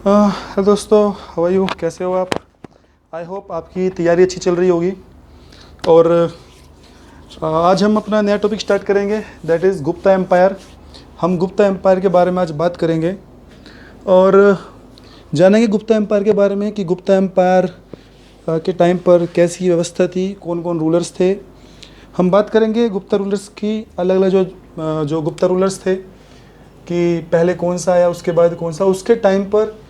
Hello दोस्तों, how are you? कैसे हो आप? आई होप आपकी तैयारी अच्छी चल रही होगी। और आज हम अपना नया टॉपिक स्टार्ट करेंगे, दैट इज़ गुप्ता एम्पायर। हम गुप्ता एम्पायर के बारे में आज बात करेंगे और जानेंगे गुप्ता एम्पायर के बारे में कि गुप्ता एम्पायर के टाइम पर कैसी व्यवस्था थी, कौन कौन रूलर्स थे। हम बात करेंगे गुप्ता रूलर्स की, अलग अलग जो गुप्ता रूलर्स थे कि पहले कौन सा आया, उसके बाद कौन सा, उसके टाइम पर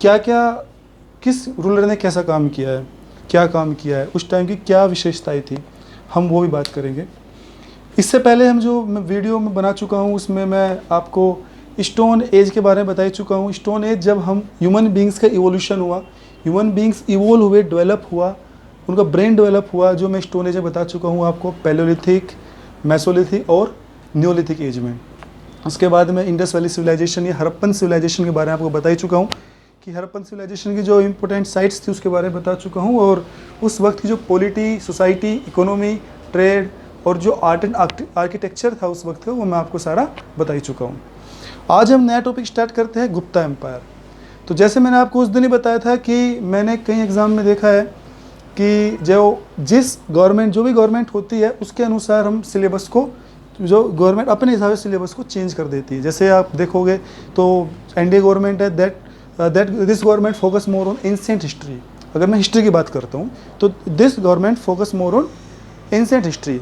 क्या क्या, किस रूलर ने कैसा काम किया है, क्या काम किया है, उस टाइम की क्या विशेषताएं थी, हम वो भी बात करेंगे। इससे पहले हम जो मैं वीडियो में बना चुका हूँ उसमें मैं आपको स्टोन एज के बारे में बता चुका हूँ। स्टोन एज जब हम ह्यूमन बींग्स का इवोल्यूशन हुआ, ह्यूमन बींग्स इवोल्व हुए, डेवलप हुआ, उनका ब्रेन डेवलप हुआ, जो मैं स्टोन एज में बता चुका हूँ आपको, पैलियोलिथिक, मेसोलिथिक और न्योलिथिक एज में। उसके बाद में इंडस वैली सिविलाइजेशन या हड़प्पन सिविलाइजेशन के बारे में आपको बता ही चुका हूँ कि हड़प्पन सिविलाइजेशन की जो इम्पोर्टेंट साइट्स थी उसके बारे में बता चुका हूँ। और उस वक्त की जो पॉलिटी, सोसाइटी, इकोनॉमी, ट्रेड और जो आर्ट एंड आर्किटेक्चर था उस वक्त का, वो मैं आपको सारा बता ही चुका हूँ। आज हम नया टॉपिक स्टार्ट करते हैं, गुप्ता एम्पायर। तो जैसे मैंने आपको उस दिन ही बताया था कि मैंने कई एग्ज़ाम में देखा है कि जो भी गवर्नमेंट होती है उसके अनुसार हम सिलेबस को, जो गवर्नमेंट अपने हिसाब से सिलेबस को चेंज कर देती है। जैसे आप देखोगे तो एनडीए गवर्नमेंट है, that this government focus more on ancient history. अगर मैं हिस्ट्री की बात करता हूँ तो this government focus more on ancient history.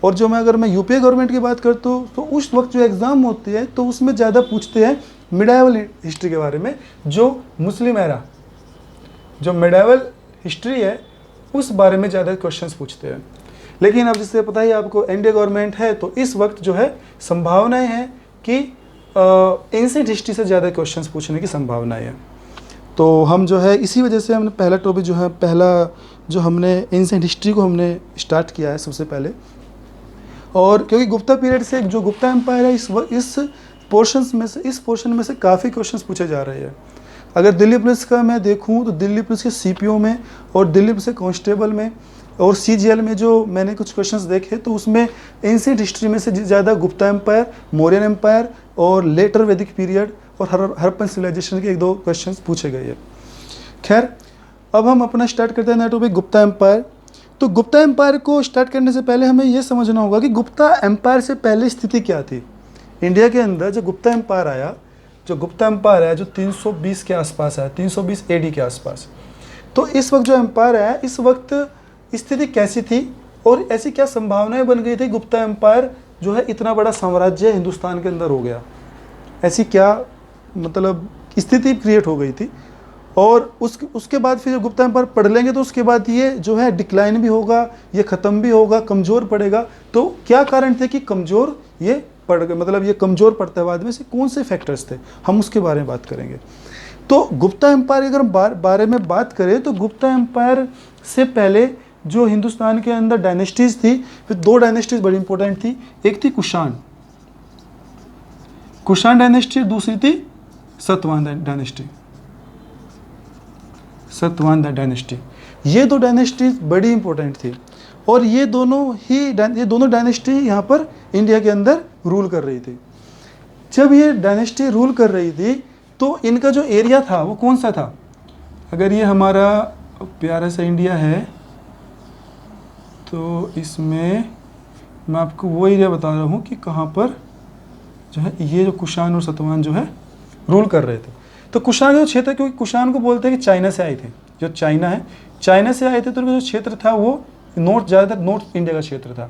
और अगर मैं यूपीए गवर्नमेंट की बात करता हूँ तो उस वक्त जो एग्ज़ाम होती है तो उसमें ज़्यादा पूछते हैं मिडाइवल हिस्ट्री के बारे में, जो मुस्लिम एरा, जो मिडाइवल हिस्ट्री है उस बारे में ज़्यादा क्वेश्चंस पूछते हैं। लेकिन अब जिससे पता ही आपको एनडीए गवर्नमेंट है तो इस वक्त जो है संभावनाएं हैं कि एंशिएंट हिस्ट्री से ज़्यादा क्वेश्चंस पूछने की संभावनाएं है। तो हम जो है इसी वजह से हमने पहला टॉपिक जो है, पहला जो हमने एंशिएंट हिस्ट्री को हमने स्टार्ट किया है सबसे पहले। और क्योंकि गुप्ता पीरियड से जो गुप्ता एम्पायर है इस पोर्शन में से काफ़ी क्वेश्चंस पूछे जा रहे हैं। अगर दिल्ली पुलिस का मैं देखूं तो दिल्ली पुलिस के सीपीओ में और दिल्ली पुलिस के कांस्टेबल में और सीजीएल में जो मैंने कुछ क्वेश्चंस देखे तो उसमें एंशिएंट हिस्ट्री में से ज़्यादा गुप्ता एम्पायर, मौर्यन एम्पायर और लेटर वैदिक पीरियड और हड़प्पन सिविलाइजेशन के एक दो क्वेश्चंस पूछे गए हैं। खैर, अब हम अपना स्टार्ट करते हैं नया टॉपिक, गुप्ता एम्पायर। तो गुप्ता एम्पायर को स्टार्ट करने से पहले हमें यह समझना होगा कि गुप्ता एम्पायर से पहले स्थिति क्या थी। इंडिया के अंदर जो गुप्ता एम्पायर आया, जो 320 के आसपास आया, 320 एडी के आसपास, तो इस वक्त जो एम्पायर आया, इस वक्त स्थिति कैसी थी और ऐसी क्या संभावनाएं बन गई थी, गुप्ता एम्पायर जो है इतना बड़ा साम्राज्य हिंदुस्तान के अंदर हो गया, ऐसी क्या मतलब स्थिति क्रिएट हो गई थी। और उसके बाद फिर जब गुप्ता एम्पायर पढ़ लेंगे तो उसके बाद ये जो है डिक्लाइन भी होगा, ये ख़त्म भी होगा, कमज़ोर पड़ेगा। तो क्या कारण थे कि कमज़ोर ये पड़ गए, मतलब ये कमज़ोर पड़ते बाद में से कौन से फैक्टर्स थे, हम उसके बारे में बात करेंगे। तो गुप्ता एम्पायर अगर हम बारे में बात करें तो गुप्ता एम्पायर से पहले जो हिंदुस्तान के अंदर डायनेस्टीज़ थी, फिर दो डायनेस्टीज़ बड़ी इंपॉर्टेंट थी। एक थी कुषाण डायनेस्टी, दूसरी थी सतवाहन डायनेस्टी। ये दो डायनेस्टीज बड़ी इंपॉर्टेंट थी और ये दोनों डायनेस्टी यहाँ पर इंडिया के अंदर रूल कर रही थी। जब ये डायनेस्टी रूल कर रही थी तो इनका जो एरिया था वो कौन सा था? अगर ये हमारा प्यारा सा इंडिया है तो इसमें मैं आपको वो एरिया बता रहा हूँ कि कहाँ पर जो है ये जो कुषाण और सतवाहन जो है रूल कर रहे थे। तो कुषाण का जो क्षेत्र, क्योंकि कुषाण को बोलते हैं कि चाइना से आए थे, जो चाइना है, चाइना से आए थे, तो उनका जो क्षेत्र था वो ज़्यादातर नॉर्थ इंडिया का क्षेत्र था।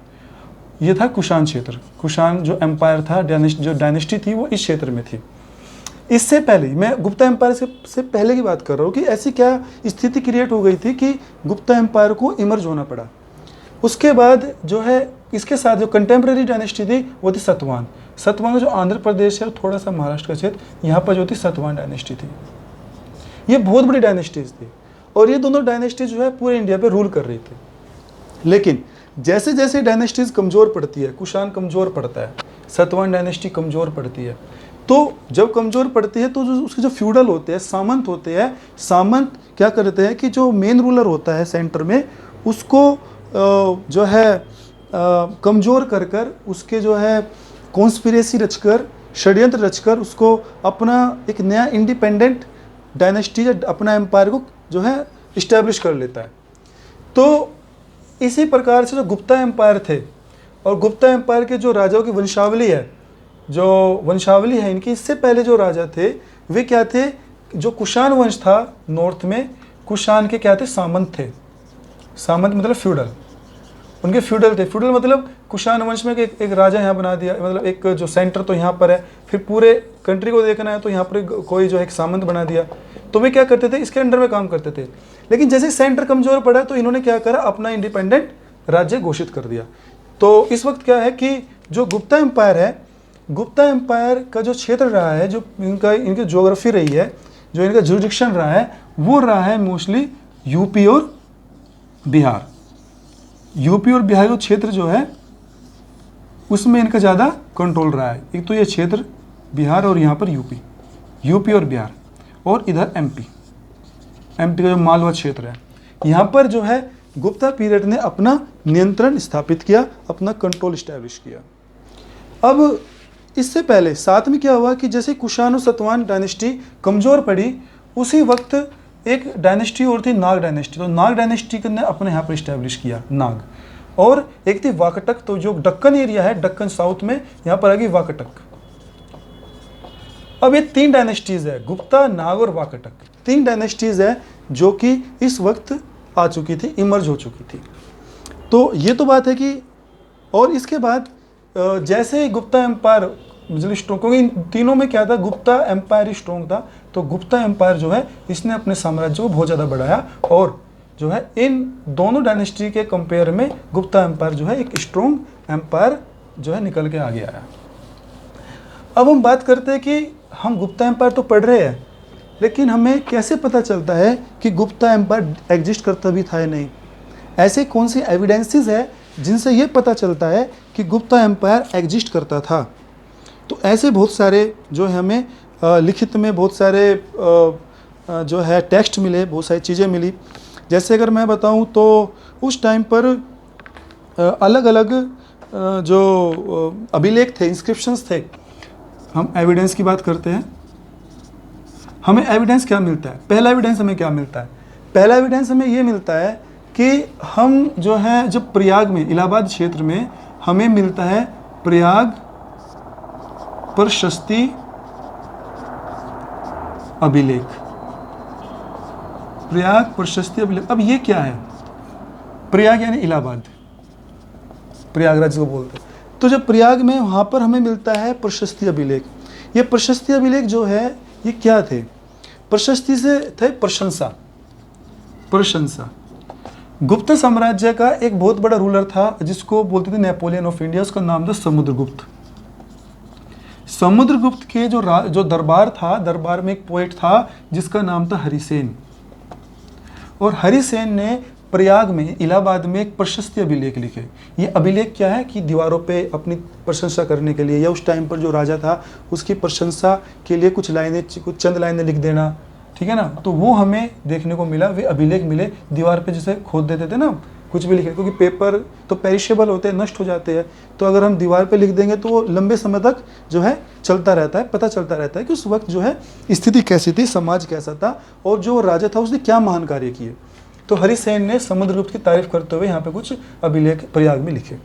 ये था कुषाण क्षेत्र। कुषाण जो एम्पायर था, जो डायनेस्टी थी, वो इस क्षेत्र में थी। इससे पहले मैं गुप्ता एम्पायर से पहले की बात कर रहा हूँ कि ऐसी क्या स्थिति क्रिएट हो गई थी कि गुप्ता एम्पायर को इमर्ज होना पड़ा। उसके बाद जो है इसके साथ जो कंटेम्प्रेरी डायनेस्टी थी वो थी सतवाहन। सतवाहन जो आंध्र प्रदेश है, थोड़ा सा महाराष्ट्र का क्षेत्र, यहाँ पर जो थी सतवाहन डायनेस्टी थी। ये बहुत बड़ी डायनेस्टीज थी और ये दोनों डायनेस्टीज जो है पूरे इंडिया पे रूल कर रही थी। लेकिन जैसे जैसे डायनेस्टीज कमज़ोर पड़ती है, कुषाण कमज़ोर पड़ता है, सतवाहन डायनेस्टी कमज़ोर पड़ती है, तो जब कमज़ोर पड़ती है तो जो उसके जो फ्यूडल होते हैं, सामंत होते हैं, सामंत क्या करते हैं कि जो मेन रूलर होता है सेंटर में, उसको जो है कमज़ोर कर कर, उसके जो है कॉन्स्पिरेसी रचकर, षड्यंत्र रचकर उसको अपना एक नया इंडिपेंडेंट डायनेस्टी या अपना एम्पायर को जो है इस्टेब्लिश कर लेता है। तो इसी प्रकार से जो गुप्ता एम्पायर थे और गुप्ता एम्पायर के जो राजाओं की वंशावली है, जो वंशावली है इनकी, इससे पहले जो राजा थे वे क्या थे, जो कुषाण वंश था नॉर्थ में, कुषाण के क्या थे, सामंत थे। सामंत मतलब फ्यूडल, उनके फ्यूडल थे। फ्यूडल मतलब कुषाण वंश में एक राजा यहाँ बना दिया, मतलब एक जो सेंटर तो यहाँ पर है, फिर पूरे कंट्री को देखना है तो यहाँ पर कोई जो एक सामंत बना दिया। तो वे क्या करते थे, इसके अंडर में काम करते थे। लेकिन जैसे सेंटर कमजोर पड़ा तो इन्होंने क्या करा, अपना इंडिपेंडेंट राज्य घोषित कर दिया। तो इस वक्त क्या है कि जो गुप्ता एम्पायर है, गुप्ता एम्पायर का जो क्षेत्र रहा है, जो इनकी ज्योग्राफी रही है, जो इनका जुरिडिक्शन रहा है, वो रहा है मोस्टली यूपी और बिहार। यूपी और बिहार का क्षेत्र जो है उसमें इनका ज़्यादा कंट्रोल रहा है। एक तो ये क्षेत्र बिहार और यहाँ पर यूपी और बिहार, और इधर एमपी का जो मालवा क्षेत्र है, यहाँ पर जो है गुप्ता पीरियड ने अपना नियंत्रण स्थापित किया, अपना कंट्रोल इस्टेब्लिश किया। अब इससे पहले साथ में क्या हुआ कि जैसे कुषाण और सतवाहन डायनेस्टी कमज़ोर पड़ी, उसी वक्त एक डायनेस्टी और थी, नाग डायनेस्टी। तो नाग डायनेस्टी ने अपने यहाँ पर इस्टेब्लिश किया नाग। और एक थी वाकटक, तो जो दक्कन एरिया है, दक्कन साउथ में, यहाँ पर आ गई वाकटक। अब ये 3 डायनेस्टीज है, गुप्ता, नाग और वाकटक, 3 डायनेस्टीज है जो कि इस वक्त आ चुकी थी, इमर्ज हो चुकी थी। तो ये तो बात है कि, और इसके बाद जैसे गुप्ता एम्पायर मतलब स्ट्रॉन्ग, क्योंकि इन तीनों में क्या था, गुप्ता एम्पायर स्ट्रॉन्ग था, तो गुप्ता एम्पायर जो है इसने अपने साम्राज्य को बहुत ज़्यादा बढ़ाया, और जो है इन दोनों डायनेस्टी के कंपेयर में गुप्ता एम्पायर जो है एक स्ट्रॉन्ग एम्पायर जो है निकल के आगे आया। अब हम बात करते हैं कि हम गुप्ता एम्पायर तो पढ़ रहे हैं, लेकिन हमें कैसे पता चलता है कि गुप्ता एम्पायर एग्जिस्ट करता भी था या नहीं। ऐसे कौन सी एविडेंसेस है जिनसे ये पता चलता है कि गुप्ता एम्पायर एग्जिस्ट करता था। तो ऐसे बहुत सारे जो है हमें लिखित में बहुत सारे जो है टेक्स्ट मिले, बहुत सारी चीज़ें मिली। जैसे अगर मैं बताऊं तो उस टाइम पर अलग अलग जो अभिलेख थे, इंस्क्रिप्शंस थे। हम एविडेंस की बात करते हैं, हमें एविडेंस क्या मिलता है, पहला एविडेंस हमें क्या मिलता है, पहला एविडेंस हमें ये मिलता है कि हम जो है जब प्रयाग में, इलाहाबाद क्षेत्र में हमें मिलता है प्रयाग प्रशस्ति अभिलेख, प्रयाग प्रशस्ति अभिलेख। अब ये क्या है, प्रयाग यानी इलाहाबाद, प्रयागराज को बोलते हैं। तो जब प्रयाग में वहाँ पर हमें मिलता है प्रशस्ति अभिलेख। ये प्रशस्ति अभिलेख जो है ये क्या थे, प्रशस्ति से थे प्रशंसा, प्रशंसा। गुप्त साम्राज्य का एक बहुत बड़ा रूलर था जिसको बोलते थे नेपोलियन ऑफ इंडिया, उसका नाम था समुद्रगुप्त। समुद्रगुप्त के जो दरबार था, दरबार में एक पोएट था जिसका नाम था हरिसेन, और हरिसेन ने प्रयाग में, इलाहाबाद में एक प्रशस्ति अभिलेख लिखे। ये अभिलेख क्या है कि दीवारों पे अपनी प्रशंसा करने के लिए, या उस टाइम पर जो राजा था उसकी प्रशंसा के लिए कुछ लाइनें, कुछ चंद लाइनें लिख देना, ठीक है ना। तो वो हमें देखने को मिला, वे अभिलेख मिले। दीवार पे जैसे खोद देते थे ना कुछ भी लिखे, क्योंकि पेपर तो पेरिशेबल होते हैं, नष्ट हो जाते हैं, तो अगर हम दीवार पे लिख देंगे तो वो लंबे समय तक जो है चलता रहता है, पता चलता रहता है कि उस वक्त जो है स्थिति कैसी थी, समाज कैसा था, और जो राजा था उसने क्या महान कार्य किए। तो हरिसेन ने समुद्रगुप्त की तारीफ करते हुए यहाँ पे कुछ अभिलेख प्रयाग में लिखे।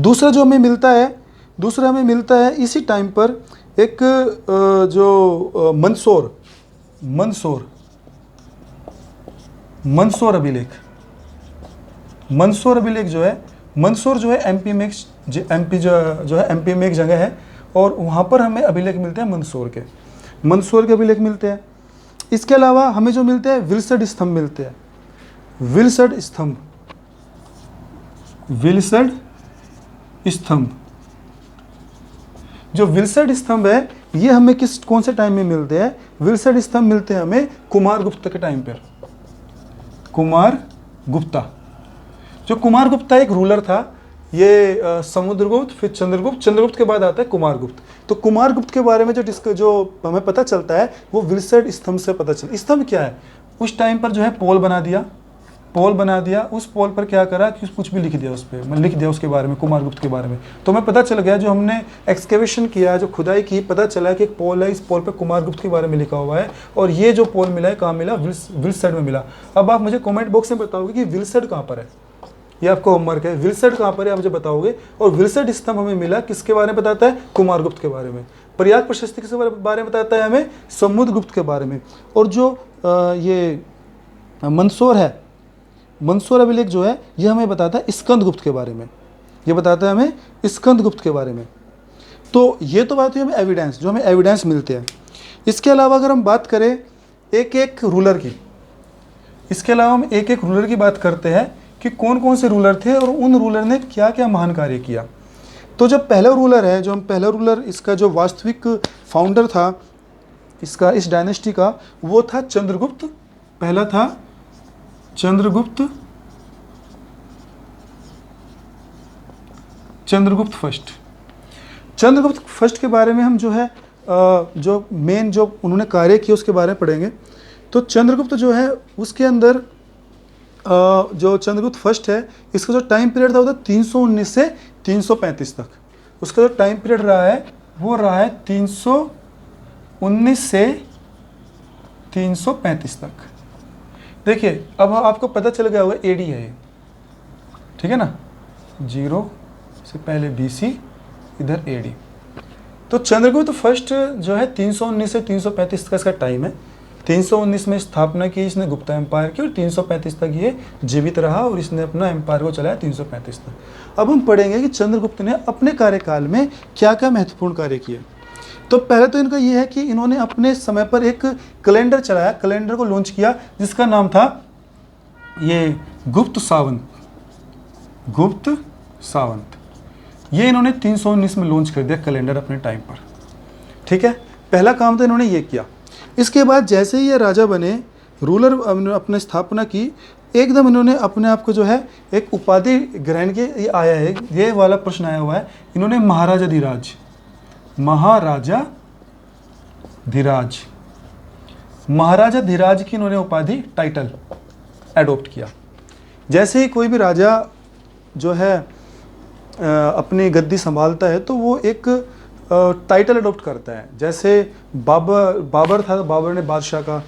दूसरा जो हमें मिलता है, दूसरा हमें मिलता है इसी टाइम पर एक जो मंदसौर अभिलेख। मंदसौर अभिलेख जो है, मंदसौर जो है एमपी में एक जगह है, और वहाँ पर हमें अभिलेख मिलते हैं मंदसौर के अभिलेख मिलते हैं। इसके अलावा हमें जो मिलते हैं विल्सड स्तंभ मिलते हैं, विल्सड स्तंभ। जो विल्सड स्तंभ है ये हमें कौन से टाइम में मिलते हैं, विल्सड स्तंभ मिलते हैं हमें कुमारगुप्त के टाइम पर। कुमारगुप्ता, जो कुमारगुप्ता एक रूलर था, ये समुद्रगुप्त, फिर चंद्रगुप्त के बाद आता है कुमारगुप्त। तो कुमारगुप्त के बारे में जो हमें पता चलता है वो विल्सड स्तंभ से पता चलता है। स्तंभ क्या है, उस टाइम पर जो है पोल बना दिया, पोल बना दिया, उस पोल पर क्या करा कि कुछ भी लिख दिया, उस पर मैं लिख दिया उसके बारे में, कुमारगुप्त के बारे में। तो हमें पता चल गया, जो हमने एक्सकेवेशन किया, जो खुदाई की, पता चला कि एक पोल है, इस पोल पर कुमारगुप्त के बारे में लिखा हुआ है। और ये जो पोल मिला है कहाँ मिला? विल्सेड में मिला। अब आप मुझे कॉमेंट बॉक्स में बताओगे कि विल्सेड कहाँ पर है, ये आपका होमवर्क है। विल्सेड कहाँ पर है आप मुझे बताओगे। और विल्सेड स्तंभ हमें मिला किसके बारे में बताता है? कुमारगुप्त के बारे में। प्रयाग प्रशस्ति किसके बारे में बताता है? हमें समुद्रगुप्त के बारे में। और जो ये मंदसौर है, मंदसौर अभिलेख जो है, ये हमें बताता है स्कंदगुप्त के बारे में, ये बताता है हमें स्कंदगुप्त के बारे में। तो ये तो बात हुई हमें एविडेंस, जो हमें एविडेंस मिलते हैं। इसके अलावा अगर हम बात करें एक एक रूलर की, इसके अलावा हम एक एक रूलर की बात करते हैं कि कौन कौन से रूलर थे और उन रूलर ने क्या क्या महान कार्य किया। तो जो पहला रूलर है, जो हम पहला रूलर, इसका जो वास्तविक फाउंडर था इसका, इस डायनेस्टी का, वो था चंद्रगुप्त। पहला था चंद्रगुप्त फर्स्ट। चंद्रगुप्त फर्स्ट के बारे में हम जो है जो मेन जो उन्होंने कार्य किए उसके बारे में पढ़ेंगे। तो चंद्रगुप्त जो है उसके अंदर जो चंद्रगुप्त फर्स्ट है, इसका जो टाइम पीरियड था वो था 319 से 335 तक। उसका जो टाइम पीरियड रहा है वो रहा है 319 से 335 तक। देखिए अब आपको पता चल गया होगा एडी है ये, ठीक है ना, 0 से पहले BC, इधर एडी। तो चंद्रगुप्त फर्स्ट जो है 319 से 335 का इसका टाइम है। 319 में स्थापना की इसने गुप्ता एम्पायर की और 335 तक ये जीवित रहा और इसने अपना एम्पायर को चलाया 335 तक। अब हम पढ़ेंगे कि चंद्रगुप्त ने अपने कार्यकाल में क्या क्या महत्वपूर्ण कार्य किए। तो पहले तो इनका ये है कि इन्होंने अपने समय पर एक कैलेंडर चलाया, कैलेंडर को लॉन्च किया जिसका नाम था ये गुप्त सावंत। ये इन्होंने 319 में लॉन्च कर दिया कैलेंडर अपने टाइम पर, ठीक है। पहला काम तो इन्होंने ये किया। इसके बाद जैसे ही ये राजा बने, रूलर अपने स्थापना की, एकदम इन्होंने अपने आप को जो है एक उपाधि ग्रहण के, ये आया है, ये वाला प्रश्न आया हुआ है, इन्होंने महाराजा धीराज की इन्होंने उपाधि, टाइटल एडॉप्ट किया। जैसे ही कोई भी राजा जो है अपनी गद्दी संभालता है तो वो एक टाइटल अडॉप्ट करता है। जैसे बाबर था, बाबर ने बादशाह का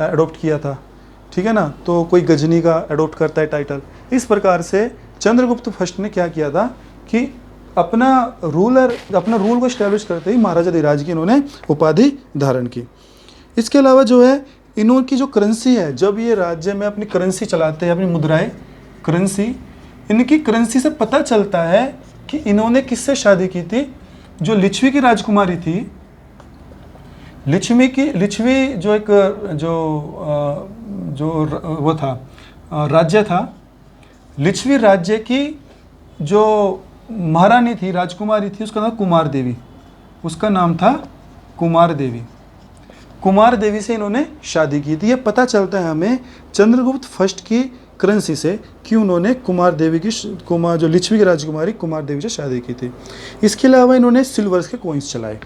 अडॉप्ट किया था, ठीक है ना। तो कोई गजनी का अडॉप्ट करता है टाइटल। इस प्रकार से चंद्रगुप्त फर्स्ट ने क्या किया था कि अपना रूल को इस्टेब्लिश करते ही महाराजा धीराज की इन्होंने उपाधि धारण की। इसके अलावा जो है इन्होंने जो करेंसी है, जब ये राज्य में अपनी करेंसी चलाते हैं, अपनी मुद्राएं, करेंसी, इनकी करेंसी से पता चलता है कि इन्होंने किससे शादी की थी। जो लिच्छवी की राजकुमारी थी, लिच्छवी जो एक जो वो था राज्य था, लिच्छवी राज्य की जो महारानी थी, राजकुमारी थी, उसका नाम कुमार देवी, उसका नाम था कुमार देवी से इन्होंने शादी की थी। ये पता चलता है हमें चंद्रगुप्त फर्स्ट की करेंसी से कि उन्होंने जो लिच्छवी की राजकुमारी कुमार देवी से शादी की थी। इसके अलावा इन्होंने सिल्वर के कॉइन्स चलाए,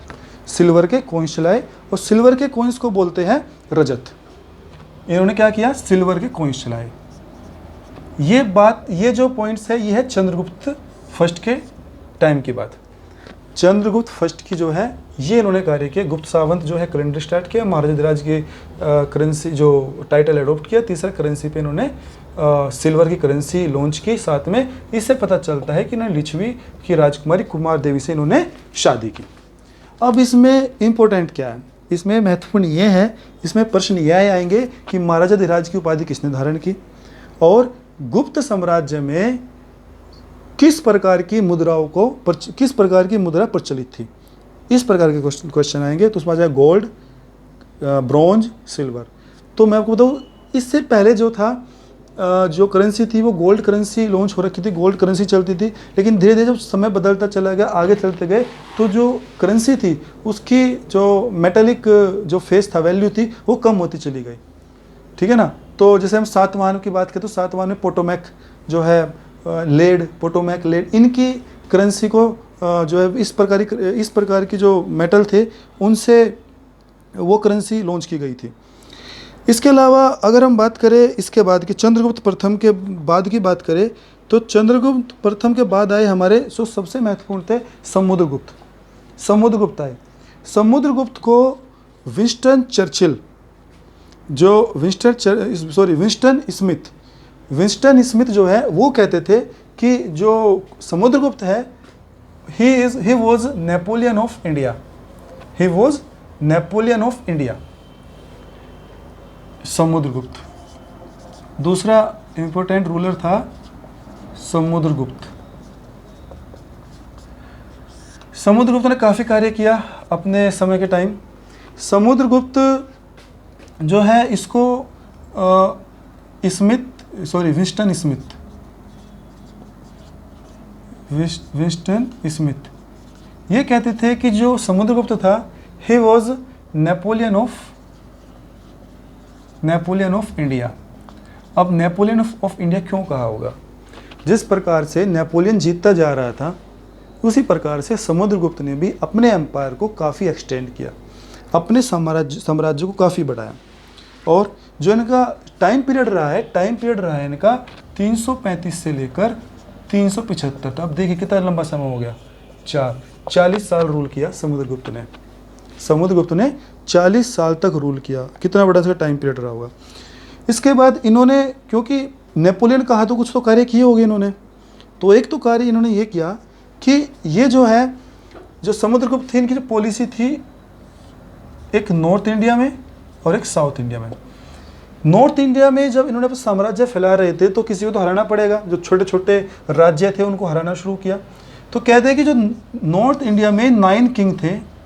और सिल्वर के कॉइन्स को बोलते हैं रजत। इन्होंने क्या किया? सिल्वर के कॉइन्स चलाए। ये जो पॉइंट्स है, ये है चंद्रगुप्त फर्स्ट के टाइम की बात। चंद्रगुप्त फर्स्ट की जो है ये इन्होंने कार्य किया। गुप्त सावंत जो है कैलेंडर स्टार्ट किया, महाराजा धीराज की करेंसी जो टाइटल एडॉप्ट किया, तीसरा करेंसी पे इन्होंने सिल्वर की करेंसी लॉन्च की। साथ में इससे पता चलता है कि इन्होंने लिच्छवी की राजकुमारी कुमार देवी से इन्होंने शादी की। अब इसमें इम्पोर्टेंट क्या है, इसमें महत्वपूर्ण ये है, इसमें प्रश्न ये आएंगे कि महाराजा धीराज की उपाधि किसने धारण की और गुप्त साम्राज्य में किस प्रकार की मुद्रा प्रचलित थी। इस प्रकार के क्वेश्चन आएंगे। तो उसमें आ जाए गोल्ड, ब्रॉन्ज, सिल्वर। तो मैं आपको बताऊँ, इससे पहले जो था जो करेंसी थी वो गोल्ड करेंसी लॉन्च हो रखी थी, गोल्ड करेंसी चलती थी। लेकिन धीरे धीरे जब समय बदलता चला गया, आगे चलते गए, तो जो करेंसी थी उसकी जो मेटालिक जो फेस था, वैल्यू थी, वो कम होती चली गई, ठीक है ना। तो जैसे हम सातवाहन की बात करें तो सातवाहन में पोटोमैक जो है पोटोमैक लेड, इनकी करेंसी को जो है इस प्रकार की जो मेटल थे उनसे वो करेंसी लॉन्च की गई थी। इसके अलावा अगर हम बात करें इसके बाद कि चंद्रगुप्त प्रथम के बाद की बात करें, तो चंद्रगुप्त प्रथम के बाद आए हमारे जो सबसे महत्वपूर्ण थे समुद्रगुप्त। समुद्रगुप्त आए। समुद्रगुप्त को विंस्टन चर्चिल, जो विंस्टन स्मिथ जो है वो कहते थे कि जो समुद्रगुप्त है he was Napoleon of India. He was Napoleon of India. Samudragupta दूसरा इंपॉर्टेंट रूलर था समुद्रगुप्त। समुद्रगुप्त ने काफ़ी कार्य किया अपने समय के टाइम। समुद्रगुप्त जो है इसको विंस्टन स्मिथ ये कहते थे कि जो समुद्रगुप्त था he was Napoleon of India. अब नेपोलियन ऑफ इंडिया क्यों कहा होगा? जिस प्रकार से नेपोलियन जीतता जा रहा था उसी प्रकार से समुद्रगुप्त ने भी अपने एम्पायर को काफ़ी एक्सटेंड किया, अपने साम्राज्य को काफ़ी बढ़ाया। और जो इनका टाइम पीरियड रहा है इनका 335 से लेकर 375 तक। अब देखिए कितना लंबा समय हो गया, 40 साल रूल किया समुद्रगुप्त ने 40 साल तक रूल किया। कितना बड़ा इसका टाइम पीरियड रहा होगा। इसके बाद इन्होंने, क्योंकि नेपोलियन कहा तो कुछ तो कार्य किए होंगे इन्होंने, तो एक तो कार्य इन्होंने ये किया कि ये जो है जो समुद्रगुप्त थे इनकी जो पॉलिसी थी एक नॉर्थ इंडिया में और एक साउथ इंडिया में। नॉर्थ इंडिया में जब इन्होंने अपना साम्राज्य फैला रहे थे तो किसी को तो हराना पड़ेगा, जो छोटे छोटे राज्य थे उनको हराना शुरू किया। तो कहते हैं कि जो नॉर्थ इंडिया में 9 किंग थे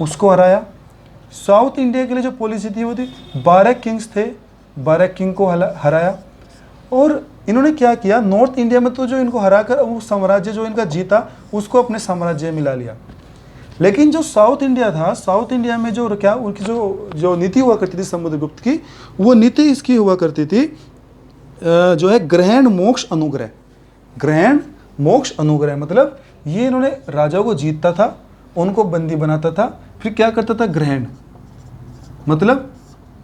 उसको हराया। साउथ इंडिया के लिए जो पॉलिसी थी वो थी 12 किंग्स थे, 12 किंग को हराया। और इन्होंने क्या किया, नॉर्थ इंडिया में तो जो इनको हराकर वो साम्राज्य जो इनका जीता उसको अपने साम्राज्य में मिला लिया। लेकिन जो साउथ इंडिया था, साउथ इंडिया में जो क्या उनकी जो नीति हुआ करती थी समुद्रगुप्त की, वो नीति इसकी हुआ करती थी जो है ग्रहण मोक्ष अनुग्रह। ग्रहण मोक्ष अनुग्रह मतलब ये इन्होंने राजाओं को जीतता था, उनको बंदी बनाता था, फिर क्या करता था ग्रहण, मतलब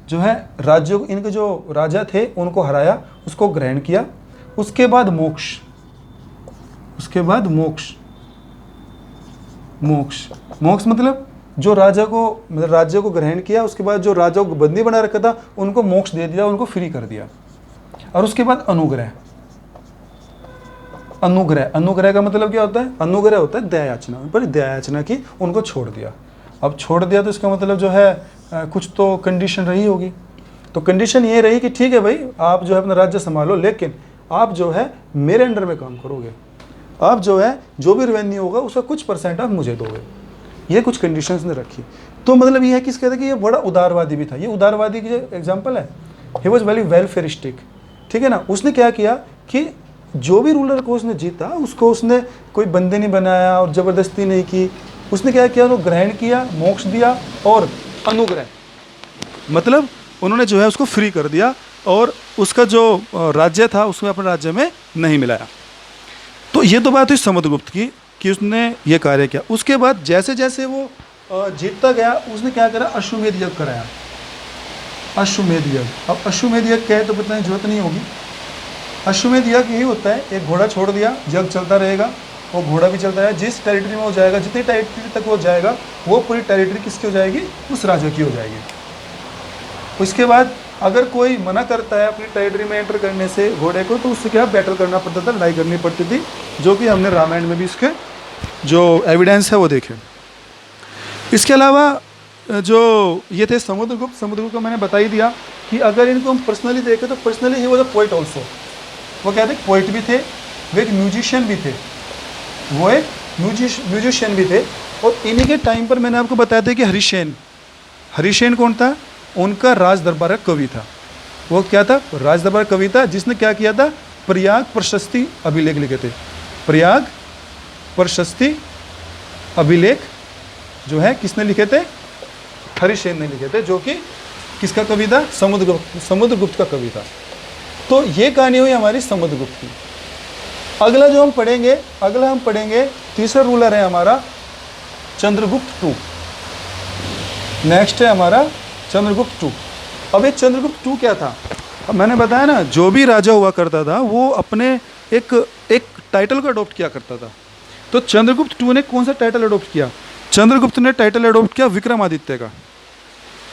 जो है राज्यों, इनके जो राजा थे उनको हराया, उसको ग्रहण किया। उसके बाद मोक्ष, मोक्ष मतलब जो राज्य को ग्रहण किया, उसके बाद जो राजाओं को बंदी बना रखा था उनको मोक्ष दे दिया, उनको फ्री कर दिया। और उसके बाद अनुग्रह का मतलब क्या होता है? अनुग्रह होता है दया याचना, उन पर दया याचना की, उनको छोड़ दिया। अब छोड़ दिया तो इसका मतलब जो है कुछ तो कंडीशन रही होगी। तो कंडीशन ये रही कि ठीक है भाई, आप जो है अपना राज्य संभालो, लेकिन आप जो है मेरे अंडर में काम करोगे, आप जो है जो भी रेवेन्यू होगा उसका कुछ % आप मुझे दोगे। ये कुछ कंडीशंस ने रखी। तो मतलब ये है कि कहते हैं कि ये बड़ा उदारवादी भी था। ये उदारवादी की जो एग्जाम्पल है, ही वॉज वेरी वेलफेयरिस्टिक, ठीक है ना। उसने क्या किया कि जो भी रूलर को उसने जीता उसको उसने कोई बंदे नहीं बनाया और ज़बरदस्ती नहीं की। उसने क्या किया, उन्होंने ग्रहण किया, मोक्ष दिया और अनुग्रह मतलब उन्होंने जो है उसको फ्री कर दिया और उसका जो राज्य था उसमें अपने राज्य में नहीं मिलाया। तो ये तो बात हुई समुद्रगुप्त की कि उसने ये कार्य किया। उसके बाद जैसे जैसे वो जीतता गया उसने क्या करा, अश्वमेध यज्ञ कराया। अश्वमेध यज्ञ, अब अश्वमेध यज्ञ क्या है तो बताने की जरूरत नहीं होगी। अश्वमेध यज्ञ यही होता है, एक घोड़ा छोड़ दिया, यज्ञ चलता रहेगा, वो घोड़ा भी चलता है, जिस टेरिटरी में वो जाएगा, जितनी टेरिटरी तक वो जाएगा वो पूरी टेरिटरी किसकी हो जाएगी, उस राजा की हो जाएगी। उसके बाद अगर कोई मना करता है अपनी टेरिटरी में एंटर करने से घोड़े को, तो उससे क्या बैटल करना पड़ता था, लड़ाई करनी पड़ती थी, जो कि हमने रामायण में भी इसके जो एविडेंस है वो देखे। इसके अलावा जो ये थे समुद्रगुप्त को मैंने बता ही दिया कि अगर इनको हम पर्सनली देखें तो पर्सनली ही वो जो पोइट ऑल्सो, वो क्या थे, पोइट भी थे, वो एक म्यूजिशियन भी थे, म्यूजिशियन भी थे। और इन्हीं के टाइम पर मैंने आपको बताया था कि हरिसेन कौन था, उनका राज दरबार का कवि था। वो क्या था, राज दरबार कवि था, जिसने क्या किया था, प्रयाग प्रशस्ति अभिलेख लिखे थे। प्रयाग प्रशस्ति अभिलेख जो है किसने लिखे थे, हरिसेन ने लिखे थे, जो कि किसका कवि था, समुद्रगुप्त का कवि था। तो ये कहानी हुई हमारी समुद्रगुप्त की। अगला जो हम पढ़ेंगे तीसरा रूलर है हमारा चंद्रगुप्त II। नेक्स्ट है हमारा चंद्रगुप्त II। अब ये चंद्रगुप्त टू क्या था? अब मैंने बताया ना, जो भी राजा हुआ करता था वो अपने एक एक टाइटल को अडॉप्ट किया करता था। तो चंद्रगुप्त टू ने कौन सा टाइटल अडॉप्ट किया? चंद्रगुप्त ने टाइटल अडॉप्ट किया विक्रमादित्य का।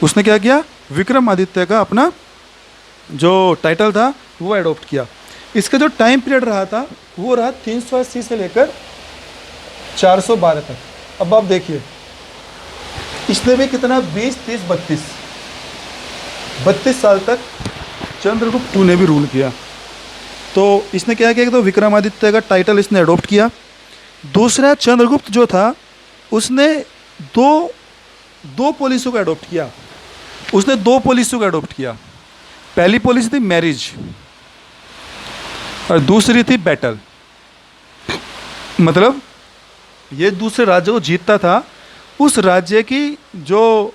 उसने क्या किया? विक्रमादित्य का अपना जो टाइटल था वो अडॉप्ट किया। इसका जो टाइम पीरियड रहा था वो रहा 380 से लेकर 412 तक। अब आप देखिए, इसने भी कितना 20, 30, 32 साल तक चंद्रगुप्त टू ने भी रूल किया। तो इसने क्या किया कि तो विक्रमादित्य का टाइटल इसने अडॉप्ट किया। दूसरा, चंद्रगुप्त जो था उसने दो पॉलिसियों का अडॉप्ट किया। उसने 2 पॉलिसियों का अडॉप्ट किया। पहली पॉलिसी थी मैरिज और दूसरी थी बैटल। मतलब ये दूसरे राज्य को जीतता था, उस राज्य की जो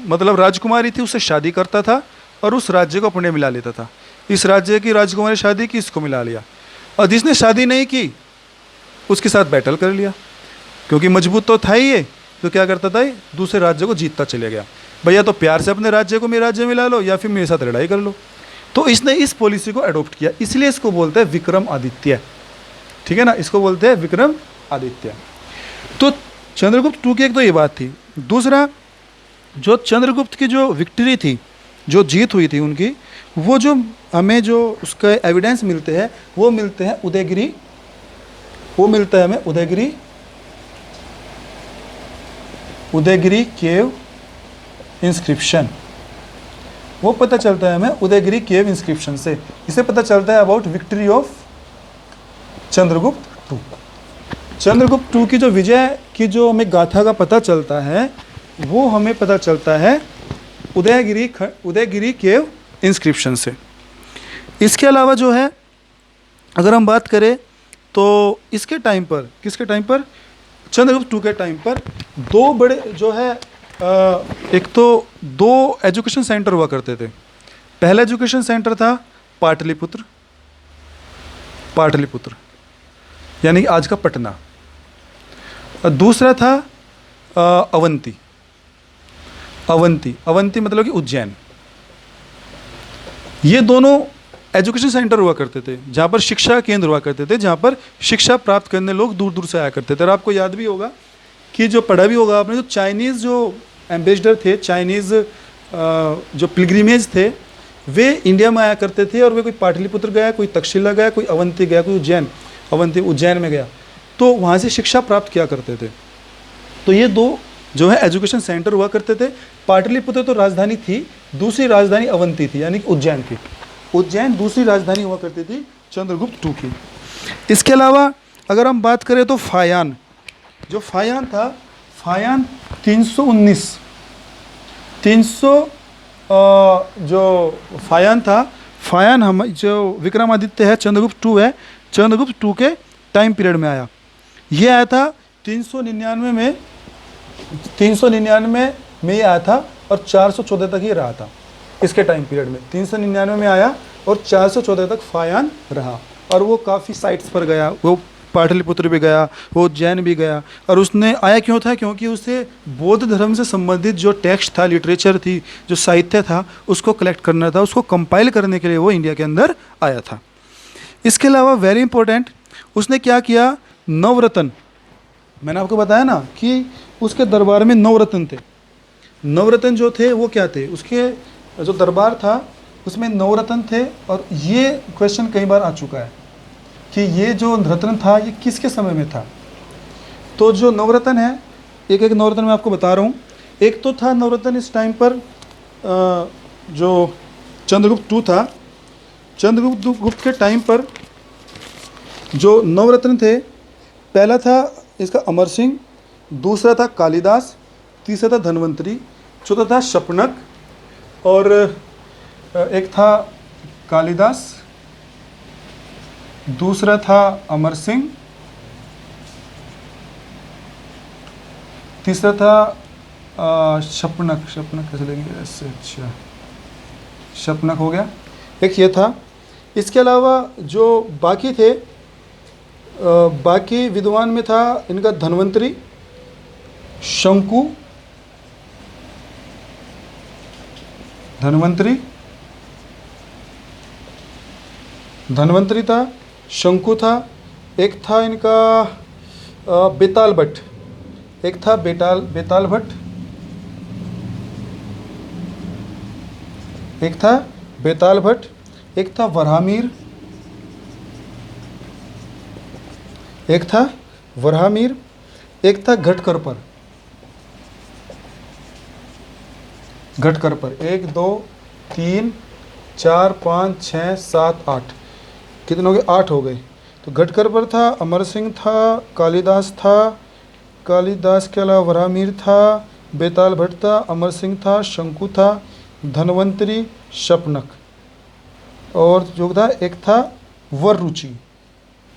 मतलब राजकुमारी थी उससे शादी करता था और उस राज्य को अपने मिला लेता था। इस राज्य की राजकुमारी शादी की, इसको मिला लिया। और जिसने शादी नहीं की उसके साथ बैटल कर लिया, क्योंकि मजबूत तो था ही ये। तो क्या करता था, ये दूसरे राज्य को जीतता चले गया। भैया तो प्यार से अपने राज्य को मेरे राज्य में मिला लो या फिर मेरे साथ लड़ाई कर लो। तो इसने इस पॉलिसी को अडॉप्ट किया, इसलिए इसको बोलते हैं विक्रम आदित्य। ठीक है ना, इसको बोलते हैं विक्रम आदित्य। तो चंद्रगुप्त टू की एक तो ये बात थी। दूसरा, जो चंद्रगुप्त की जो विक्ट्री थी, जो जीत हुई थी उनकी, वो जो हमें जो उसका एविडेंस मिलते हैं वो मिलते हैं उदयगिरी। वो मिलता है हमें उदयगिरी केव इंस्क्रिप्शन। वो पता चलता है हमें उदयगिरी केव इंस्क्रिप्शन से। इसे पता चलता है about victory of Chandragupta two. Chandragupta two की जो विजय की जो हमें गाथा का पता चलता है वो हमें पता चलता है उदयगिरी केव इंस्क्रिप्शन से। इसके अलावा जो है, अगर हम बात करें तो इसके टाइम पर, किसके टाइम पर? चंद्रगुप्त टू के टाइम पर 2 बड़े जो है एक तो 2 एजुकेशन सेंटर हुआ करते थे। पहला एजुकेशन सेंटर था पाटलिपुत्र यानी आज का पटना। और दूसरा था अवंती मतलब कि उज्जैन। ये दोनों एजुकेशन सेंटर हुआ करते थे जहाँ पर शिक्षा केंद्र हुआ करते थे, जहाँ पर शिक्षा प्राप्त करने लोग दूर दूर से आया करते थे। और आपको याद भी होगा कि जो पढ़ा भी होगा आपने, जो चाइनीज़ जो एम्बेसडर थे, चाइनीज़ जो पिलग्रिमेज थे, वे इंडिया में आया करते थे। और वे कोई पाटलिपुत्र गया, कोई तक्षशिला गया, कोई अवंती गया, कोई उज्जैन में गया, तो वहाँ से शिक्षा प्राप्त किया करते थे। तो ये 2 जो है एजुकेशन सेंटर हुआ करते थे। पाटलिपुत्र तो राजधानी थी, दूसरी राजधानी अवंती थी यानी कि उज्जैन की। उज्जैन दूसरी राजधानी हुआ करती थी चंद्रगुप्त टू की। इसके अलावा अगर हम बात करें तो फायान, जो फायान था, फायान 319 जो फायान था, फायान हम जो विक्रमादित्य है, चंद्रगुप्त टू है, चंद्रगुप्त टू के टाइम पीरियड में आया। ये आया था 399 में ये आया था और 414 तक ये रहा था। इसके टाइम पीरियड में 399 में आया और 414 तक फायान रहा। और वो काफ़ी साइट्स पर गया, वो पाटलिपुत्र भी गया, वो उज्जैन भी गया। और उसने आया क्यों था? क्योंकि उसे बौद्ध धर्म से संबंधित जो टेक्स्ट था, लिटरेचर थी, जो साहित्य था, उसको कलेक्ट करना था, उसको कंपाइल करने के लिए वो इंडिया के अंदर आया था। इसके अलावा वेरी इंपॉर्टेंट, उसने क्या किया? नवरत्न, मैंने आपको बताया ना कि उसके दरबार में नवरत्न थे। नवरत्न जो थे वो क्या थे? उसके जो दरबार था उसमें नवरत्न थे। और ये क्वेश्चन कई बार आ चुका है कि ये जो रत्न था ये किसके समय में था। तो जो नवरत्न है, एक एक नवरत्न मैं आपको बता रहा हूँ। एक तो था नवरत्न इस टाइम पर जो चंद्रगुप्त टू था, चंद्रगुप्त के टाइम पर जो नवरत्न थे, पहला था इसका अमर सिंह, दूसरा था कालिदास, तीसरा था धन्वंतरी, चौथा था शपनक, और एक था कालिदास, दूसरा था अमर सिंह, तीसरा था शपनक कैसे लेंगे ऐसे? अच्छा, शपनक हो गया, एक ये था। इसके अलावा जो बाकी थे, बाकी विद्वान में था इनका धन्वंतरी, शंकु, धन्वंतरी, धन्वंतरी था, शंकु था, एक था इनका बेताल भट्ट, एक था बेताल भट्ट, एक था बेताल भट्ट, एक था वराहमिहिर, एक था वराहमिहिर, एक था घटकरपर। घटकरपर 1 2 3 4 5 6 7 8, कितने हो गए? 8 हो गए। तो घटकरपर था, अमर सिंह था, कालिदास था, कालिदास के अलावा वराहमिहिर था, बेताल भट्ट था, अमर सिंह था, शंकु था, धन्वंतरी, शपनक, और जो था एक था वररुचि,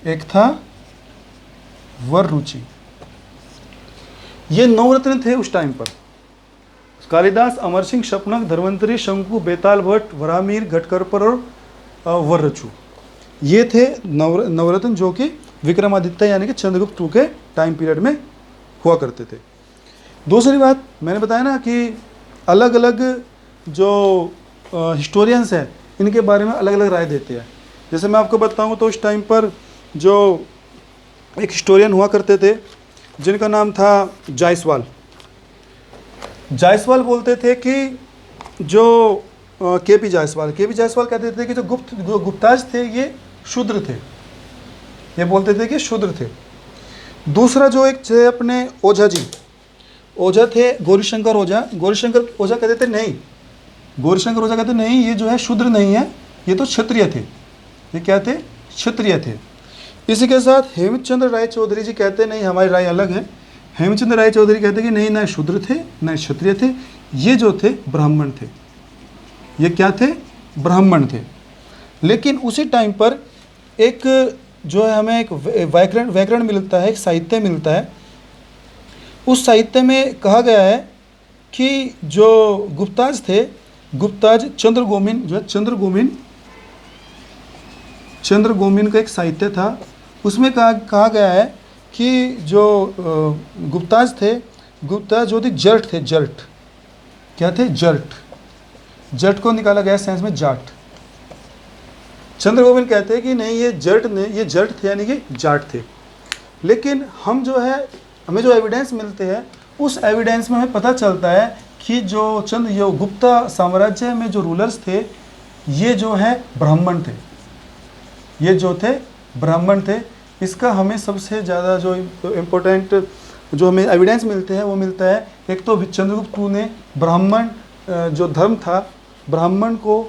एक था वररुचि। ये 9 रत्न थे उस टाइम पर। कालिदास, अमर सिंह, शपनक, धन्वंतरी, शंकु, बेताल भट्ट, वराहमिहिर, घटकरपर और वररुचि। ये थे नवरत्न जो कि विक्रमादित्य यानी कि चंद्रगुप्त II के टाइम पीरियड में हुआ करते थे। दूसरी बात मैंने बताया ना कि अलग अलग जो हिस्टोरियंस हैं इनके बारे में अलग अलग राय देते हैं। जैसे मैं आपको बताऊं तो उस टाइम पर जो एक हिस्टोरियन हुआ करते थे जिनका नाम था जायसवाल। जायसवाल बोलते थे कि जो केपी जायसवाल कहते थे कि जो गुप्ताज थे ये शूद्र थे, ये बोलते थे कि शूद्र थे। दूसरा जो एक थे अपने ओझा जी, ओझा थे गौरीशंकर ओझा। गौरीशंकर ओझा कहते थे नहीं, गौरीशंकर ओझा कहते नहीं, ये जो है शूद्र नहीं है, ये तो क्षत्रिय थे। ये क्या थे? क्षत्रिय थे। इसी के साथ हेमचंद्र राय चौधरी जी कहते नहीं, हमारी राय अलग है। हेमचंद्र राय चौधरी कहते कि नहीं, ना शूद्र थे ना क्षत्रिय थे, ये जो थे ब्राह्मण थे। ये क्या थे? ब्राह्मण थे। लेकिन उसी टाइम पर एक जो है हमें एक व्याकरण मिलता है, एक साहित्य मिलता है। उस साहित्य में कहा गया है कि जो गुप्ताज थे, गुप्ताज चंद्रगोमिन जो है चंद्रगोमिन का एक साहित्य था, उसमें कहा गया है कि जो गुप्ताज थे, गुप्ताज जो थे जट थे। जट क्या थे? जट। जट को निकाला गया सेंस में जाट। चंद्रगोविंद कहते हैं कि नहीं, ये जट थे यानी कि जाट थे। लेकिन हम जो है हमें जो एविडेंस मिलते हैं उस एविडेंस में हमें पता चलता है कि जो गुप्ता साम्राज्य में जो रूलर्स थे ये जो है ब्राह्मण थे, ये जो थे ब्राह्मण थे। इसका हमें सबसे ज़्यादा जो इम्पोर्टेंट जो हमें एविडेंस मिलते हैं वो मिलता है, एक तो चंद्रगुप्त II ने ब्राह्मण जो धर्म था, ब्राह्मण को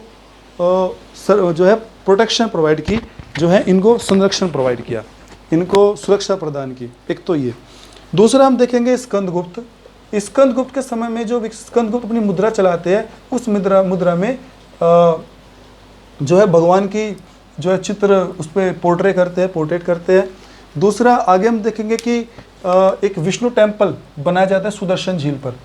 जो है प्रोटेक्शन प्रोवाइड की, जो है इनको संरक्षण प्रोवाइड किया, इनको सुरक्षा प्रदान की। एक तो ये। दूसरा हम देखेंगे स्कंदगुप्त। स्कंदगुप्त के समय में जो स्कंदगुप्त अपनी मुद्रा चलाते हैं, उस मुद्रा में जो है भगवान की जो है चित्र उस पर पोर्ट्रेट करते हैं। दूसरा आगे हम देखेंगे कि एक विष्णु टेम्पल बनाया जाता है सुदर्शन झील पर।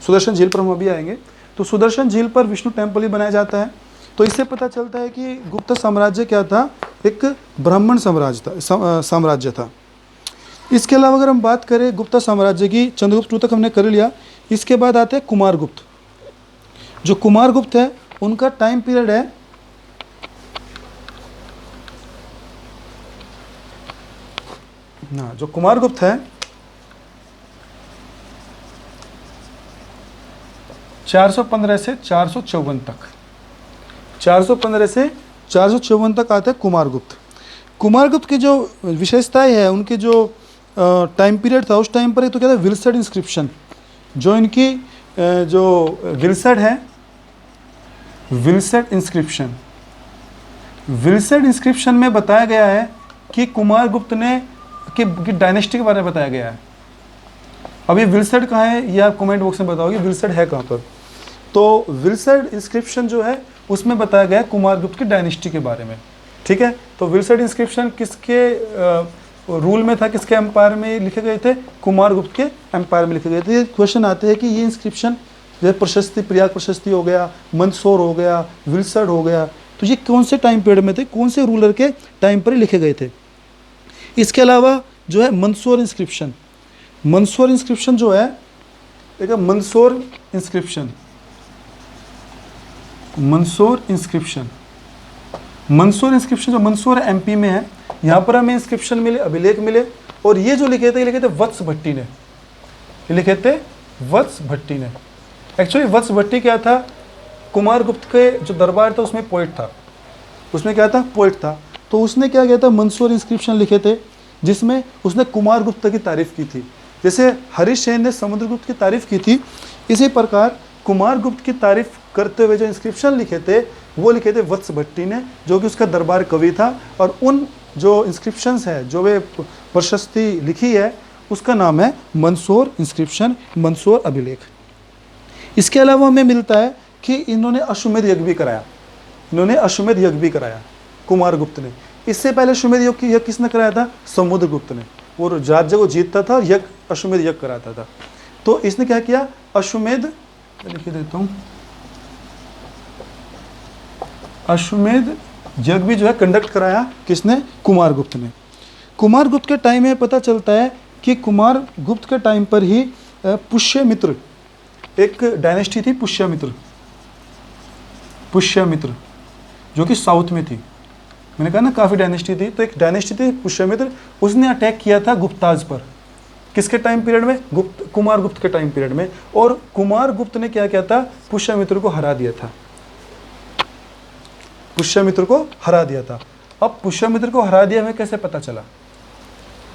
सुदर्शन झील पर हम अभी आएंगे। तो सुदर्शन झील पर विष्णु टेम्पल ही बनाया जाता है। तो इससे पता चलता है कि गुप्त साम्राज्य क्या था? एक ब्राह्मण साम्राज्य था। इसके अलावा अगर हम बात करें गुप्ता साम्राज्य की, चंद्रगुप्त II तक हमने कर लिया। इसके बाद आते हैं कुमारगुप्त। जो कुमारगुप्त है उनका टाइम पीरियड है ना, जो कुमारगुप्त है 415 से 454 तक, 415 से 454 तक आते हैं कुमारगुप्त। कुमारगुप्त की जो विशेषताएं है, उनके जो टाइम पीरियड था उस टाइम पर एक तो क्या था? विल्सड इंस्क्रिप्शन। जो इनकी जो विल्सड है, विल्सड इंस्क्रिप्शन में बताया गया है कि कुमारगुप्त ने कि डायनेस्टी के बारे में बताया गया है। अब ये विल्सड कहाँ है ये आप कमेंट बॉक्स में बताओगे, विल्सड है कहाँ पर? तो विल्सड इंस्क्रिप्शन जो है उसमें बताया गया है कुमारगुप्त की डायनेस्टी के बारे में। ठीक है, तो विल्सड इंस्क्रिप्शन किसके रूल में था, किसके एम्पायर में लिखे गए थे? कुमारगुप्त के एम्पायर में लिखे गए थे। क्वेश्चन आते हैं कि ये इंस्क्रिप्शन जैसे प्रशस्ति, प्रयाग प्रशस्ति हो गया, मंदसौर हो गया, विल्सड हो गया, तो ये कौन से टाइम पीरियड में थे, कौन से रूलर के टाइम पर लिखे गए थे? इसके अलावा जो है मंदसौर इंस्क्रिप्शन। मंदसौर इंस्क्रिप्शन जो है, देखिए Mandsaur inscription Mandsaur inscription. Mandsaur inscription जो मंदसौर एमपी में है, यहाँ पर हमें इंस्क्रिप्शन मिले, अभिलेख मिले, और ये जो लिखे थे, ये लिखे थे वत्स भट्टी ने। ये लिखे थे वत्स भट्टी ने। एक्चुअली वत्स भट्टी क्या था, कुमार गुप्त के जो दरबार था उसमें पोइट था, उसमें क्या था, पोइट था। तो उसने क्या किया था, मंदसौर इंस्क्रिप्शन लिखे थे जिसमें उसने कुमार गुप्त की तारीफ की थी। जैसे हरिशसेन ने समुद्रगुप्त की तारीफ की थी, इसी प्रकार कुमार गुप्त की तारीफ करते हुए जो इंस्क्रिप्शन लिखे थे वो लिखे थे वत्स भट्टी ने, जो कि उसका दरबार कवि था। और उन जो इंस्क्रिप्शंस है, जो वे प्रशस्ति लिखी है, उसका नाम है मंदसौर इंस्क्रिप्शन, मंदसौर अभिलेख। इसके अलावा हमें मिलता है कि इन्होंने अश्वमेध यज्ञ भी कराया। इन्होंने अश्वमेध यज्ञ भी कराया कुमार गुप्त ने। इससे पहले अश्वमेध यज्ञ किसने कराया था, समुद्रगुप्त ने। वो राज्य को जीतता था, यज्ञ अश्वमेध यज्ञ कराता था। तो इसने क्या किया, अश्वमेध, लिख देता हूँ, अश्वमेध यज्ञ भी जो है कंडक्ट कराया किसने, कुमार गुप्त ने। कुमार गुप्त के टाइम में पता चलता है कि कुमार गुप्त के टाइम पर ही पुष्यमित्र, एक डायनेस्टी थी पुष्यमित्र, पुष्यमित्र जो कि साउथ में थी। मैंने कहा ना काफ़ी डायनेस्टी थी, तो एक डायनेस्टी थी पुष्यमित्र, उसने अटैक किया था गुप्ताज पर। किसके टाइम पीरियड में, कुमार गुप्त के टाइम पीरियड में। और कुमार गुप्त ने क्या किया था, पुष्यमित्र को हरा दिया था, पुष्यमित्र को हरा दिया था। अब पुष्यमित्र को हरा दिया हमें कैसे पता चला,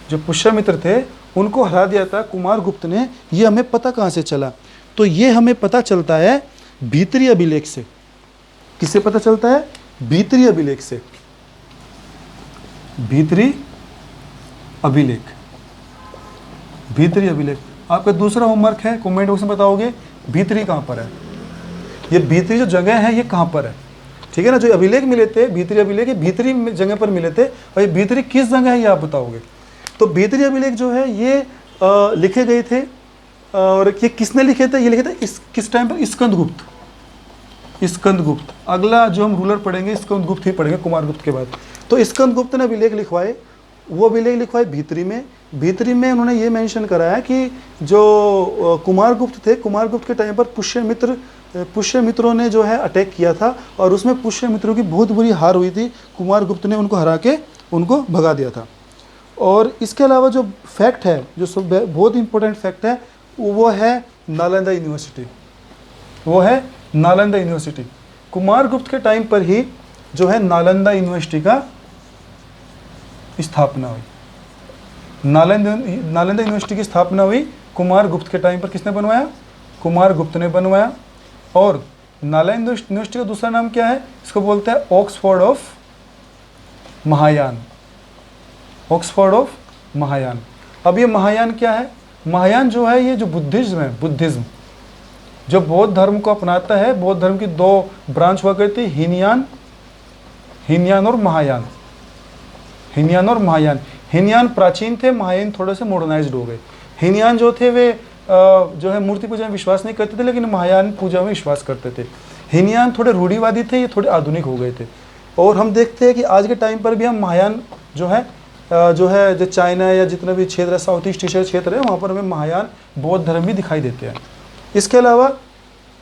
जो पुष्यमित्र थे उनको हरा दिया था कुमार गुप्त ने, ये हमें पता कहाँ से चला, तो ये हमें पता चलता है भीतरी अभिलेख से। किससे पता चलता है, भीतरी अभिलेख से। भीतरी अभिलेख, भीतरी अभिलेख। आपका दूसरा होमवर्क है, कमेंट बॉक्स में बताओगे भीतरी कहाँ पर है, ये भीतरी जो जगह है ये कहाँ पर है, ठीक है ना। जो अभिलेख मिले थे भीतरी अभिलेख, ये भीतरी जगह पर मिले थे, और ये भीतरी किस जगह है ये आप बताओगे। तो भीतरी अभिलेख जो है ये लिखे गए थे, और ये किसने लिखे थे, ये लिखे थे किस टाइम पर, स्कंदगुप्त, स्कंदगुप्त। अगला जो हम रूलर पढ़ेंगे स्कंदगुप्त ही पढ़ेंगे कुमार गुप्त के बाद। तो स्कंदगुप्त ने अभिलेख लिखवाए, वो अभिलेख लिखवाए भीतरी में। भीतरी में उन्होंने ये मेंशन कराया कि जो कुमार गुप्त थे, कुमार गुप्त के टाइम पर पुष्यमित्रों ने जो है अटैक किया था, और उसमें पुष्यमित्रों की बहुत बुरी हार हुई थी। कुमार गुप्त ने उनको हरा के उनको भगा दिया था। और इसके अलावा जो फैक्ट है, जो सब बहुत इंपॉर्टेंट फैक्ट है, वो है नालंदा यूनिवर्सिटी, वो है नालंदा यूनिवर्सिटी। कुमार गुप्त के टाइम पर ही जो है नालंदा यूनिवर्सिटी का स्थापना हुई। नालंदा यूनिवर्सिटी की स्थापना हुई कुमार गुप्त के टाइम पर। किसने बनवाया, कुमार गुप्त ने बनवाया। और नालंदा यूनिवर्सिटी का दूसरा नाम क्या है, इसको बोलते हैं Oxford of Mahayana, Oxford of Mahayana. अब ये महायान क्या है, महायान जो है ये जो बुद्धिज्म है, बुद्धिज्म जो बौद्ध धर्म को अपनाता है, बौद्ध धर्म की दो ब्रांच हुआ करती है, हीनयान और महायान। हीनयान और महायान, हीनयान प्राचीन थे, महायान थोड़े से मॉडर्नाइज्ड हो गए। हीनयान जो थे वे जो है मूर्ति पूजा में विश्वास नहीं करते थे, लेकिन महायान पूजा में विश्वास करते थे। हीनयान थोड़े रूढ़िवादी थे, ये थोड़े आधुनिक हो गए थे। और हम देखते हैं कि आज के टाइम पर भी हम महायान जो है चाइना या जितना भी क्षेत्र है, साउथ ईस्ट एशिया क्षेत्र है, वहाँ पर हमें महायान बौद्ध धर्म भी दिखाई देते हैं। इसके अलावा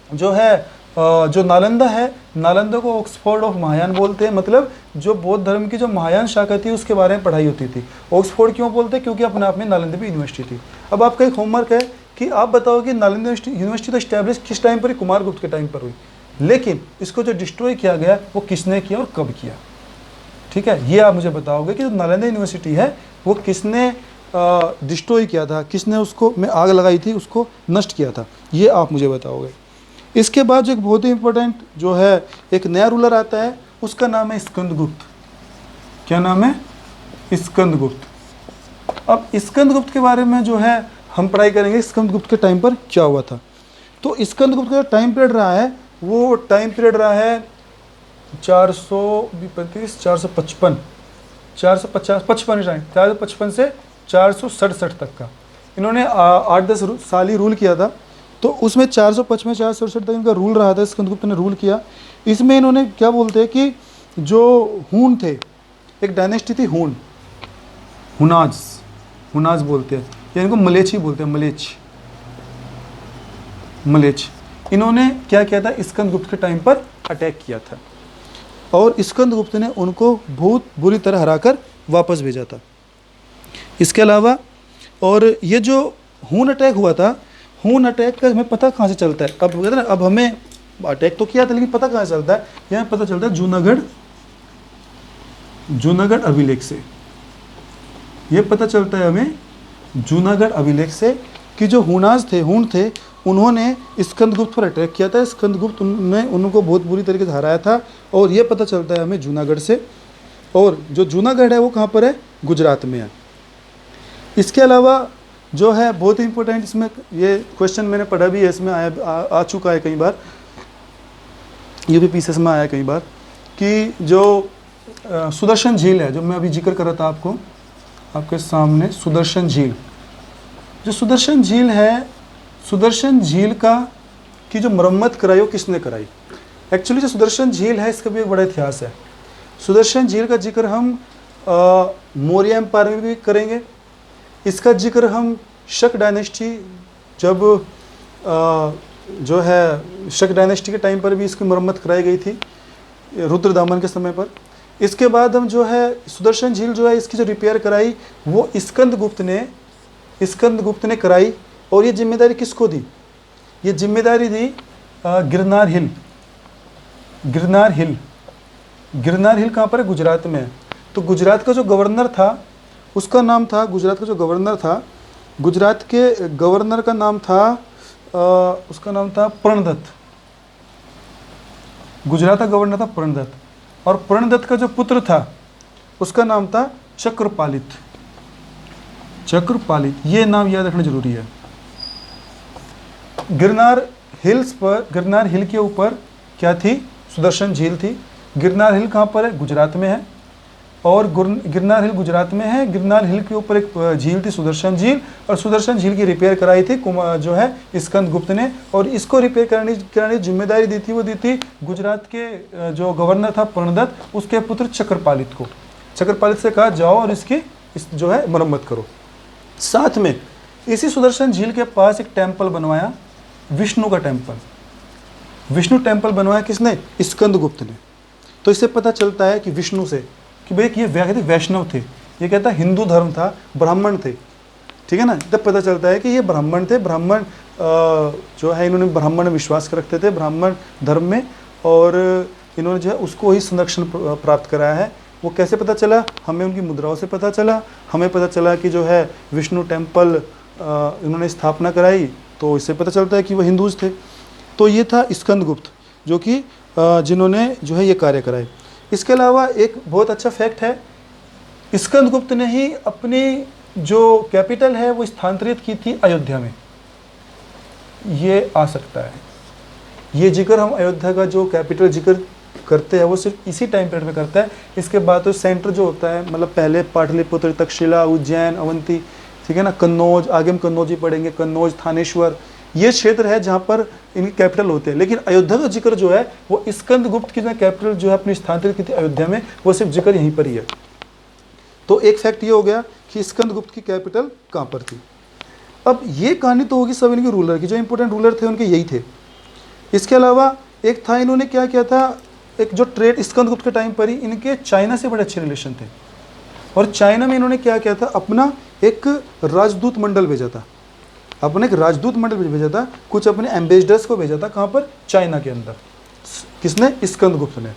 जो है जो नालंदा है, नालंदा को ऑक्सफोर्ड ऑफ महायान बोलते हैं। मतलब जो बौद्ध धर्म की जो महायान शाखा थी उसके बारे में पढ़ाई होती थी। ऑक्सफोर्ड क्यों बोलते हैं, क्योंकि अपने आप में नालंदा भी यूनिवर्सिटी थी। अब आपका एक होमवर्क है कि आप बताओ कि नालंदा यूनिवर्सिटी तो स्टैब्लिश किस टाइम पर, कुमार गुप्त के टाइम पर हुई, लेकिन इसको जो डिस्ट्रॉय किया गया वो किसने किया और कब किया, ठीक है। ये आप मुझे बताओगे कि जो नालंदा यूनिवर्सिटी है वो किसने डिस्ट्रॉय किया था, किसने उसको में आग लगाई थी, उसको नष्ट किया था, ये आप मुझे बताओगे। इसके बाद जो एक बहुत ही इंपॉर्टेंट जो है एक नया रूलर आता है, उसका नाम है स्कंदगुप्त। क्या नाम है, स्कंदगुप्त। अब स्कंदगुप्त के बारे में जो है हम पढ़ाई करेंगे, स्कंदगुप्त के टाइम पर क्या हुआ था। तो स्कंदगुप्त का टाइम पीरियड रहा है, वो टाइम पीरियड रहा है 455 से 467 तक का। इन्होंने 8-10 साल ही रूल किया था। तो उसमें 455-467 तक इनका रूल रहा था, स्कंदगुप्त ने रूल किया। इसमें इन्होंने क्या बोलते हैं कि जो हून थे, एक डायनेस्टी थी हून, हुनाज बोलते हैं, या इनको मलेच ही बोलते हैं, मलेच। इन्होंने क्या किया था, स्कंदगुप्त के टाइम पर अटैक किया था और स्कंदगुप्त ने उनको बहुत बुरी तरह हराकर वापस भेजा था। इसके अलावा और ये जो हून अटैक हुआ था, हून अटैक का हमें पता कहाँ से चलता है, अब हो गया था ना, अब हमें अटैक तो किया था लेकिन पता कहाँ से चलता है, यहाँ पता चलता है जूनागढ़ अभिलेख से। ये पता चलता है हमें जूनागढ़ अभिलेख से कि जो हून थे उन्होंने स्कंदगुप्त पर अटैक किया था, स्कंदगुप्त ने उनको बहुत बुरी तरीके से हराया था और ये पता चलता है हमें जूनागढ़ से। और जो जूनागढ़ है वो कहाँ पर है, गुजरात में है। इसके अलावा जो है बहुत ही इंपॉर्टेंट, इसमें ये क्वेश्चन मैंने पढ़ा भी है, इसमें आ चुका है कई बार, यूपीपीसीएस में आया कई बार, कि जो सुदर्शन झील है, जो मैं अभी जिक्र कर रहा था आपके सामने, सुदर्शन झील, जो सुदर्शन झील है, सुदर्शन झील की जो मरम्मत कराई वो किसने कराई। एक्चुअली जो सुदर्शन झील है इसका भी एक बड़ा इतिहास है। सुदर्शन झील का जिक्र हम मौर्य एम्पायर में भी करेंगे, इसका जिक्र हम शक डायनेस्टी, जब जो है शक डायनेस्टी के टाइम पर भी इसकी मरम्मत कराई गई थी, रुद्रदामन के समय पर। इसके बाद हम जो है सुदर्शन झील जो है इसकी जो रिपेयर कराई वो स्कंदगुप्त ने कराई। और ये जिम्मेदारी किसको दी, ये जिम्मेदारी दी गिरनार हिल कहाँ पर है, गुजरात में है। तो गुजरात का जो गवर्नर था उसका नाम था, गुजरात के गवर्नर का नाम था उसका नाम था प्रणदत्त। गुजरात का गवर्नर था प्रणदत्त, और प्रणदत्त का जो पुत्र था उसका नाम था चक्रपालित। ये नाम याद रखना जरूरी है। गिरनार हिल के ऊपर क्या थी, सुदर्शन झील थी। गिरनार हिल कहाँ पर है, गुजरात में है, और गिरनार हिल गुजरात में है। गिरनार हिल के ऊपर एक झील थी, सुदर्शन झील, और सुदर्शन झील की रिपेयर कराई थी जो है स्कंदगुप्त ने। और इसको रिपेयर कराने की जिम्मेदारी दी थी गुजरात के जो गवर्नर था प्रणदत्त, उसके पुत्र चक्रपालित को। चक्रपालित से कहा जाओ और इसकी जो है मरम्मत करो। साथ में इसी सुदर्शन झील के पास एक टेम्पल बनवाया, विष्णु का टेम्पल। विष्णु टेम्पल बनवाया किसने, स्कंदगुप्त ने। तो इससे पता चलता है कि विष्णु से कि भाई ये वैष्णव थे, ये कहता हिंदू धर्म था, ब्राह्मण थे, ठीक है ना। तब पता चलता है कि ये ब्राह्मण थे। ब्राह्मण जो है इन्होंने ब्राह्मण में विश्वास रखते थे, ब्राह्मण धर्म में, और इन्होंने जो है उसको ही संरक्षण प्राप्त कराया है। वो कैसे पता चला, हमें उनकी मुद्राओं से पता चला। हमें पता चला कि जो है विष्णु टेम्पल इन्होंने स्थापना कराई, तो इससे पता चलता है कि वो हिंदूज थे। तो ये था स्कंदगुप्त, जो कि जिन्होंने जो है ये कार्य कराए। इसके अलावा एक बहुत अच्छा फैक्ट है, स्कंदगुप्त ने ही अपनी जो कैपिटल है वो स्थानांतरित की थी अयोध्या में। ये आ सकता है, ये जिक्र हम अयोध्या का जो कैपिटल जिक्र करते हैं वो सिर्फ इसी टाइम पीरियड में करता है। इसके बाद तो सेंटर जो होता है, मतलब पहले पाटलिपुत्र, तक्षशिला, उज्जैन, अवंती, ठीक है ना, कन्नौज, आगे हम कन्नौज ही पढ़ेंगे, कन्नौज, थानेश्वर, ये क्षेत्र है जहाँ पर इनकी कैपिटल होते हैं। लेकिन अयोध्या का जिक्र जो है वो स्कंदगुप्त की कैपिटल जो है अपनी स्थानांतरित की थी अयोध्या में, वो सिर्फ जिक्र यहीं पर ही है। तो एक फैक्ट ये हो गया कि स्कंदगुप्त की कैपिटल कहाँ पर थी। अब ये कहानी तो होगी सब इनके रूलर की, जो इंपॉर्टेंट रूलर थे उनके यही थे। इसके अलावा एक था, इन्होंने क्या किया था, एक जो ट्रेड स्कंदगुप्त के टाइम पर ही इनके चाइना से बड़े अच्छे रिलेशन थे, और चाइना में इन्होंने क्या किया था, अपना एक राजदूत मंडल भेजा था, भेजा था, कुछ अपने एम्बेसडर्स को भेजा था। कहाँ पर, चाइना के अंदर। किसने, स्कंदगुप्त ने।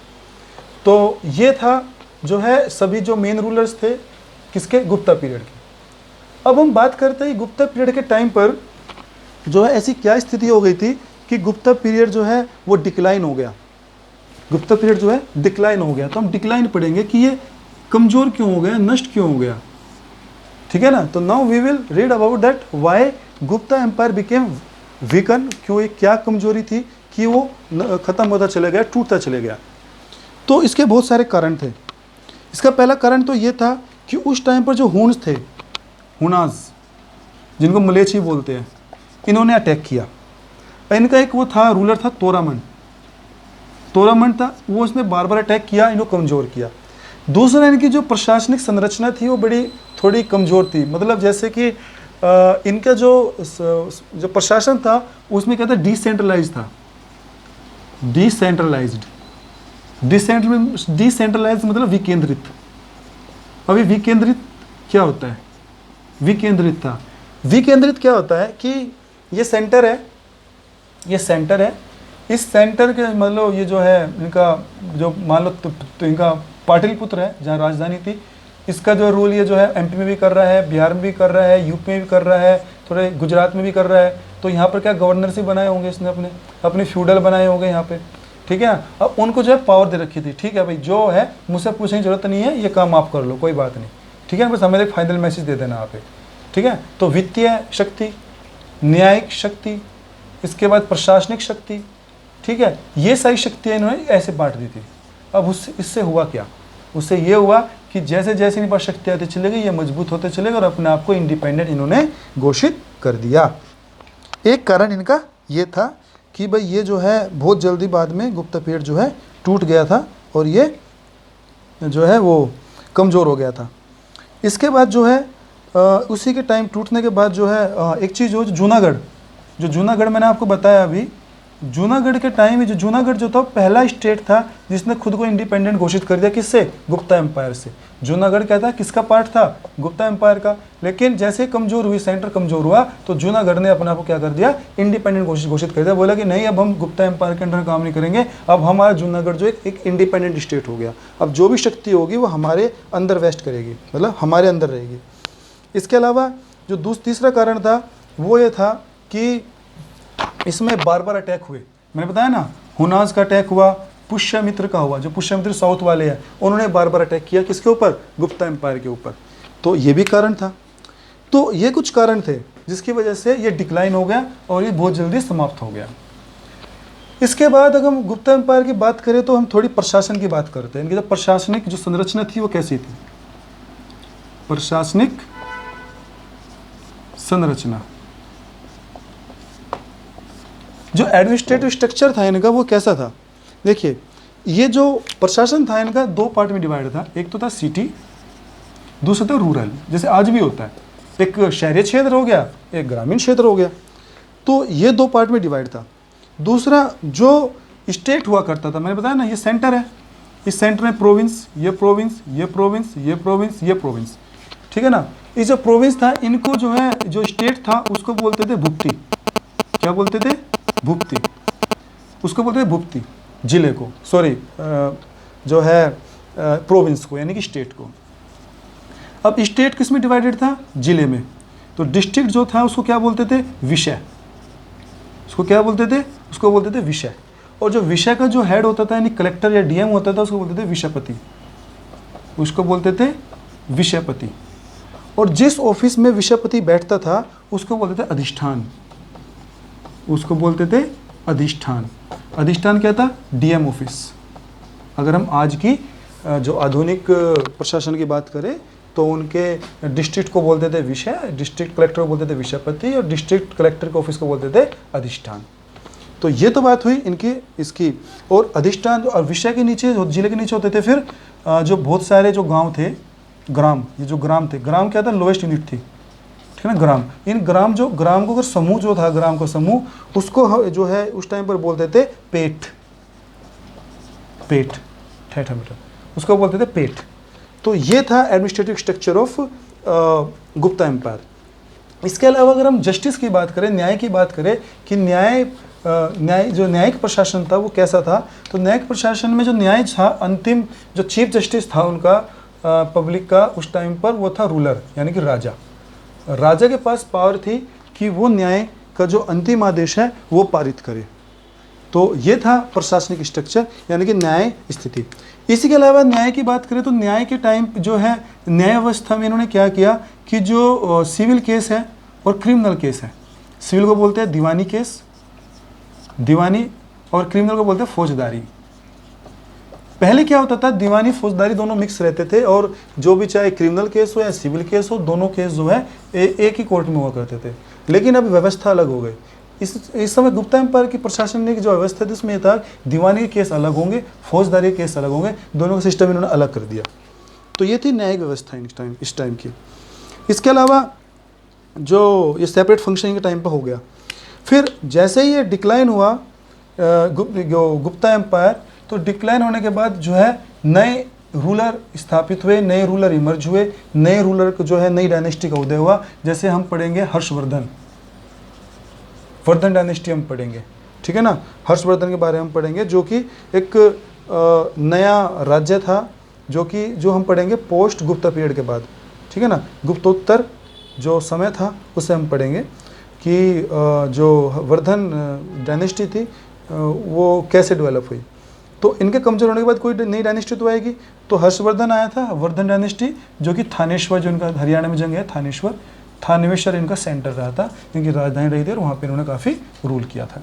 तो ये था जो है सभी जो मेन रूलर्स थे किसके, गुप्ता पीरियड के। अब हम बात करते हैं गुप्ता पीरियड के टाइम पर जो है ऐसी क्या स्थिति हो गई थी कि गुप्ता पीरियड जो है वो डिक्लाइन हो गया। गुप्ता पीरियड जो है डिक्लाइन हो गया। तो हम डिक्लाइन पढ़ेंगे कि ये कमज़ोर क्यों हो गया, नष्ट क्यों हो गया, ठीक है ना। तो now we will read about that why Gupta empire became weaken, क्यों, ये क्या कमजोरी थी कि वो ख़त्म होता चला गया, टूटता चले गया। तो इसके बहुत सारे कारण थे। इसका पहला कारण तो ये था कि उस टाइम पर जो हून्स थे, हुनाज जिनको मलेची बोलते हैं, इन्होंने अटैक किया। इनका एक वो था, रूलर था तोरामन था, वो उसने बार बार अटैक किया, इनको कमज़ोर किया। दूसरा, इनकी जो प्रशासनिक संरचना थी वो बड़ी थोड़ी कमज़ोर थी। मतलब जैसे कि इनका जो प्रशासन था उसमें क्या था, डिसेंट्रलाइज था। डिसेंट्रलाइज्ड। डिसेंट्रलाइज्ड मतलब विकेंद्रित। अभी विकेंद्रित क्या होता है? विकेंद्रित था। विकेंद्रित क्या होता है कि ये सेंटर है, ये सेंटर है, इस सेंटर के मतलब ये जो है इनका जो मान लो तो इनका पाटलिपुत्र है जहाँ राजधानी थी, इसका जो रूल ये जो है एमपी में भी कर रहा है, बिहार में भी कर रहा है, यूपी में भी कर रहा है, थोड़े गुजरात में भी कर रहा है। तो यहाँ पर क्या गवर्नरशिप बनाए होंगे इसने, अपने अपने फ्यूडल बनाए होंगे यहाँ पे, ठीक है। अब उनको जो है पावर दे रखी थी, ठीक है भाई जो है मुझसे पूछने की जरूरत नहीं है, ये काम आप कर लो, कोई बात नहीं, ठीक है, बस हमें एक फाइनल मैसेज दे देना आप, ठीक है। तो वित्तीय शक्ति, न्यायिक शक्ति, इसके बाद प्रशासनिक शक्ति, ठीक है, ये सारी शक्तियाँ इन्होंने ऐसे बांट दी थी। अब इससे हुआ क्या? उससे ये हुआ कि जैसे जैसे इनके पास शक्ति आती चले गई, ये मजबूत होते चले गए और अपने आप को इंडिपेंडेंट इन्होंने घोषित कर दिया। एक कारण इनका ये था कि भाई ये जो है बहुत जल्दी बाद में गुप्तपेट जो है टूट गया था और ये जो है वो कमज़ोर हो गया था। इसके बाद जो है उसी के टाइम टूटने के बाद जो है एक चीज़ हो, जो जूनागढ़ मैंने आपको बताया अभी, जूनागढ़ के टाइम में जो जूनागढ़ जो था पहला स्टेट था जिसने खुद को इंडिपेंडेंट घोषित कर दिया। किससे? गुप्ता एम्पायर से। जूनागढ़ क्या था, किसका पार्ट था? गुप्ता एम्पायर का। लेकिन जैसे कमजोर हुई, सेंटर कमजोर हुआ, तो जूनागढ़ ने अपने आप को क्या कर दिया, इंडिपेंडेंट घोषित कर दिया। बोला कि नहीं, अब हम गुप्ता एम्पायर के अंडर काम नहीं करेंगे, अब हमारा जूनागढ़ जो एक इंडिपेंडेंट स्टेट हो गया। अब जो भी शक्ति होगी वो हमारे अंदर वेस्ट करेगी, मतलब हमारे अंदर रहेगी। इसके अलावा जो तीसरा कारण था वो ये था कि इसमें बार बार अटैक हुए। मैंने बताया ना, हुनाज का अटैक हुआ, पुष्यमित्र का हुआ, जो पुष्यमित्र साउथ वाले हैं उन्होंने बार बार अटैक किया, किसके ऊपर? गुप्ता एम्पायर के ऊपर। तो ये भी कारण था। तो ये कुछ कारण थे जिसकी वजह से ये डिक्लाइन हो गया और ये बहुत जल्दी समाप्त हो गया। इसके बाद अगर हम गुप्ता एम्पायर की बात करें तो हम थोड़ी प्रशासन की बात करते हैं। इनकी जो प्रशासनिक जो संरचना थी वो कैसी थी? प्रशासनिक संरचना, जो एडमिनिस्ट्रेटिव स्ट्रक्चर था इनका वो कैसा था? देखिए, ये जो प्रशासन था इनका दो पार्ट में डिवाइड था। एक तो था सिटी, दूसरा था रूरल, जैसे आज भी होता है, एक शहरी क्षेत्र हो गया, एक ग्रामीण क्षेत्र हो गया। तो ये दो पार्ट में डिवाइड था। दूसरा जो स्टेट हुआ करता था, मैंने बताया ना ये सेंटर है, इस सेंटर में प्रोविंस, ये प्रोविंस, ये प्रोविंस, ये प्रोविंस, ये प्रोविंस, ठीक है ना। ये जो प्रोविंस था इनको जो है, जो स्टेट था उसको बोलते थे भुक्ति। क्या बोलते थे? भुक्ति। उसको बोलते थे भुक्ति, जिले को, सॉरी जो है प्रोविंस को, यानी कि स्टेट को। अब स्टेट किस में डिवाइडेड था? जिले में। तो डिस्ट्रिक्ट जो था उसको क्या बोलते थे? विषय। उसको क्या बोलते थे? उसको बोलते थे विषय। और जो विषय का जो हेड होता था यानी कलेक्टर या डीएम होता था उसको बोलते थे विषयपति। उसको बोलते थे विषयपति। और जिस ऑफिस में विषयपति बैठता था उसको बोलते थे अधिष्ठान। उसको बोलते थे अधिष्ठान। अधिष्ठान क्या था? DM office. अगर हम आज की जो आधुनिक प्रशासन की बात करें तो उनके डिस्ट्रिक्ट को बोलते थे विषय, डिस्ट्रिक्ट कलेक्टर को बोलते थे विषयपति और डिस्ट्रिक्ट कलेक्टर के ऑफिस को बोलते थे अधिष्ठान। तो ये तो बात हुई इनकी इसकी। और अधिष्ठान और विषय के नीचे, जो जिले के नीचे होते थे, फिर जो बहुत सारे जो गांव थे, ग्राम, ये जो ग्राम थे, ग्राम क्या था? लोएस्ट यूनिट थी, ठीक है ना, ग्राम। इन ग्राम को अगर समूह जो था, ग्राम का समूह, उसको जो है उस टाइम पर बोलते थे पेट। पेट, ठेठा मीठा, उसको बोलते थे पेट। तो ये था administrative structure of Gupta empire. इसके अलावा अगर हम जस्टिस की बात करें, न्याय की बात करें कि जो न्यायिक प्रशासन था वो कैसा था, तो न्यायिक प्रशासन में जो न्याय था, अंतिम जो चीफ जस्टिस था उनका पब्लिक का उस टाइम पर, वो था रूलर, यानी कि राजा। राजा के पास पावर थी कि वो न्याय का जो अंतिम आदेश है वो पारित करे। तो ये था प्रशासनिक स्ट्रक्चर, यानी कि न्याय स्थिति। इसी के अलावा न्याय की बात करें तो न्याय के टाइम जो है न्याय व्यवस्था में इन्होंने क्या किया कि जो सिविल केस है और क्रिमिनल केस है, सिविल को बोलते हैं दीवानी केस, दीवानी, और क्रिमिनल को बोलते हैं फौजदारी। पहले क्या होता था, दीवानी फौजदारी दोनों मिक्स रहते थे और जो भी चाहे क्रिमिनल केस हो या सिविल केस हो, दोनों केस जो है एक ही कोर्ट में हुआ करते थे। लेकिन अब व्यवस्था अलग हो गई। इस समय गुप्ता एम्पायर की प्रशासनिक जो व्यवस्था थी उसमें था दीवानी के केस अलग होंगे, फौजदारी के केस अलग होंगे, दोनों का सिस्टम इन्होंने अलग कर दिया। तो ये थी न्यायिक व्यवस्था इस टाइम की। इसके अलावा जो ये सेपरेट फंक्शनिंग के टाइम पर हो गया, फिर जैसे ही ये डिक्लाइन हुआ गुप्ता एम्पायर, तो डिक्लाइन होने के बाद जो है नए रूलर स्थापित हुए, नए रूलर इमर्ज हुए, नए रूलर को जो है नई डायनेस्टी का उदय हुआ। जैसे हम पढ़ेंगे हर्षवर्धन, वर्धन डायनेस्टी हम पढ़ेंगे, ठीक है ना। हर्षवर्धन के बारे में हम पढ़ेंगे, जो कि एक नया राज्य था, जो हम पढ़ेंगे पोस्ट गुप्ता पीरियड के बाद, ठीक है ना। गुप्तोत्तर जो समय था उसे हम पढ़ेंगे कि जो वर्धन डायनेस्टी थी वो कैसे डेवलप हुई। तो इनके कमजोर होने के बाद कोई नई डायनेस्टी तो आएगी, तो हर्षवर्धन आया था, वर्धन डायनेस्टी, जो कि थानेश्वर, जो इनका हरियाणा में जंग है थानेश्वर इनका सेंटर रहा था, इनकी राजधानी रही थी और वहाँ पे इन्होंने काफ़ी रूल किया था।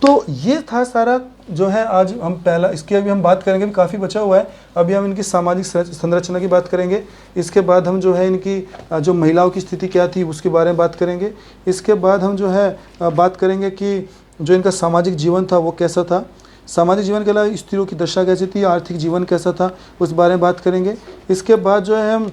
तो ये था सारा जो है। आज हम पहला इसकी अभी हम बात करेंगे, काफ़ी बचा हुआ है। अभी हम इनकी सामाजिक संरचना की बात करेंगे, इसके बाद हम जो है इनकी जो महिलाओं की स्थिति क्या थी उसके बारे में बात करेंगे। इसके बाद हम जो है बात करेंगे कि जो इनका सामाजिक जीवन था वो कैसा था, सामाजिक जीवन के अलावा स्त्रियों की दशा कैसी थी, आर्थिक जीवन कैसा था उस बारे में बात करेंगे। इसके बाद जो है हम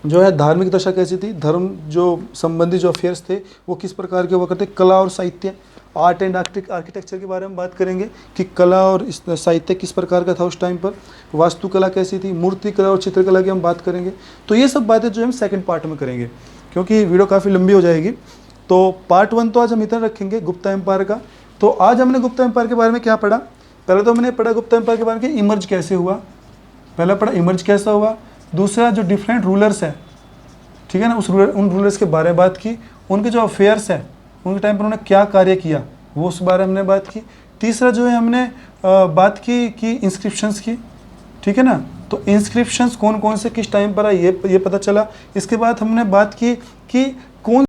जो है धार्मिक दशा कैसी थी, धर्म जो संबंधी जो अफेयर्स थे वो किस प्रकार के हुआ करते, कला और साहित्य, आर्ट एंड आर्किटेक्चर के बारे में बात करेंगे कि कला और साहित्य किस प्रकार का था उस टाइम पर, वास्तुकला कैसी थी, मूर्ति कला और चित्रकला की हम बात करेंगे। तो ये सब बातें जो हम सेकंड पार्ट में करेंगे, क्योंकि वीडियो काफ़ी लंबी हो जाएगी। तो पार्ट 1 तो आज हम इतना रखेंगे गुप्ता एम्पायर का। तो आज हमने गुप्ता एम्पायर के बारे में क्या पढ़ा, पहले तो हमने पढ़ा गुप्ता एम्पायर के बारे में इमर्ज कैसे हुआ, पहला पढ़ा इमर्ज कैसा हुआ, दूसरा जो डिफरेंट रूलर्स है, ठीक है ना, उन रूलर्स के बारे में बात की, उनके जो अफेयर्स है उनके टाइम पर उन्होंने क्या कार्य किया वो उस बारे में हमने बात की। तीसरा जो है हमने बात की कि इंस्क्रिप्शंस की, ठीक है ना, तो इंस्क्रिप्शंस कौन कौन से किस टाइम पर आए ये पता चला। इसके बाद हमने बात की कि कौन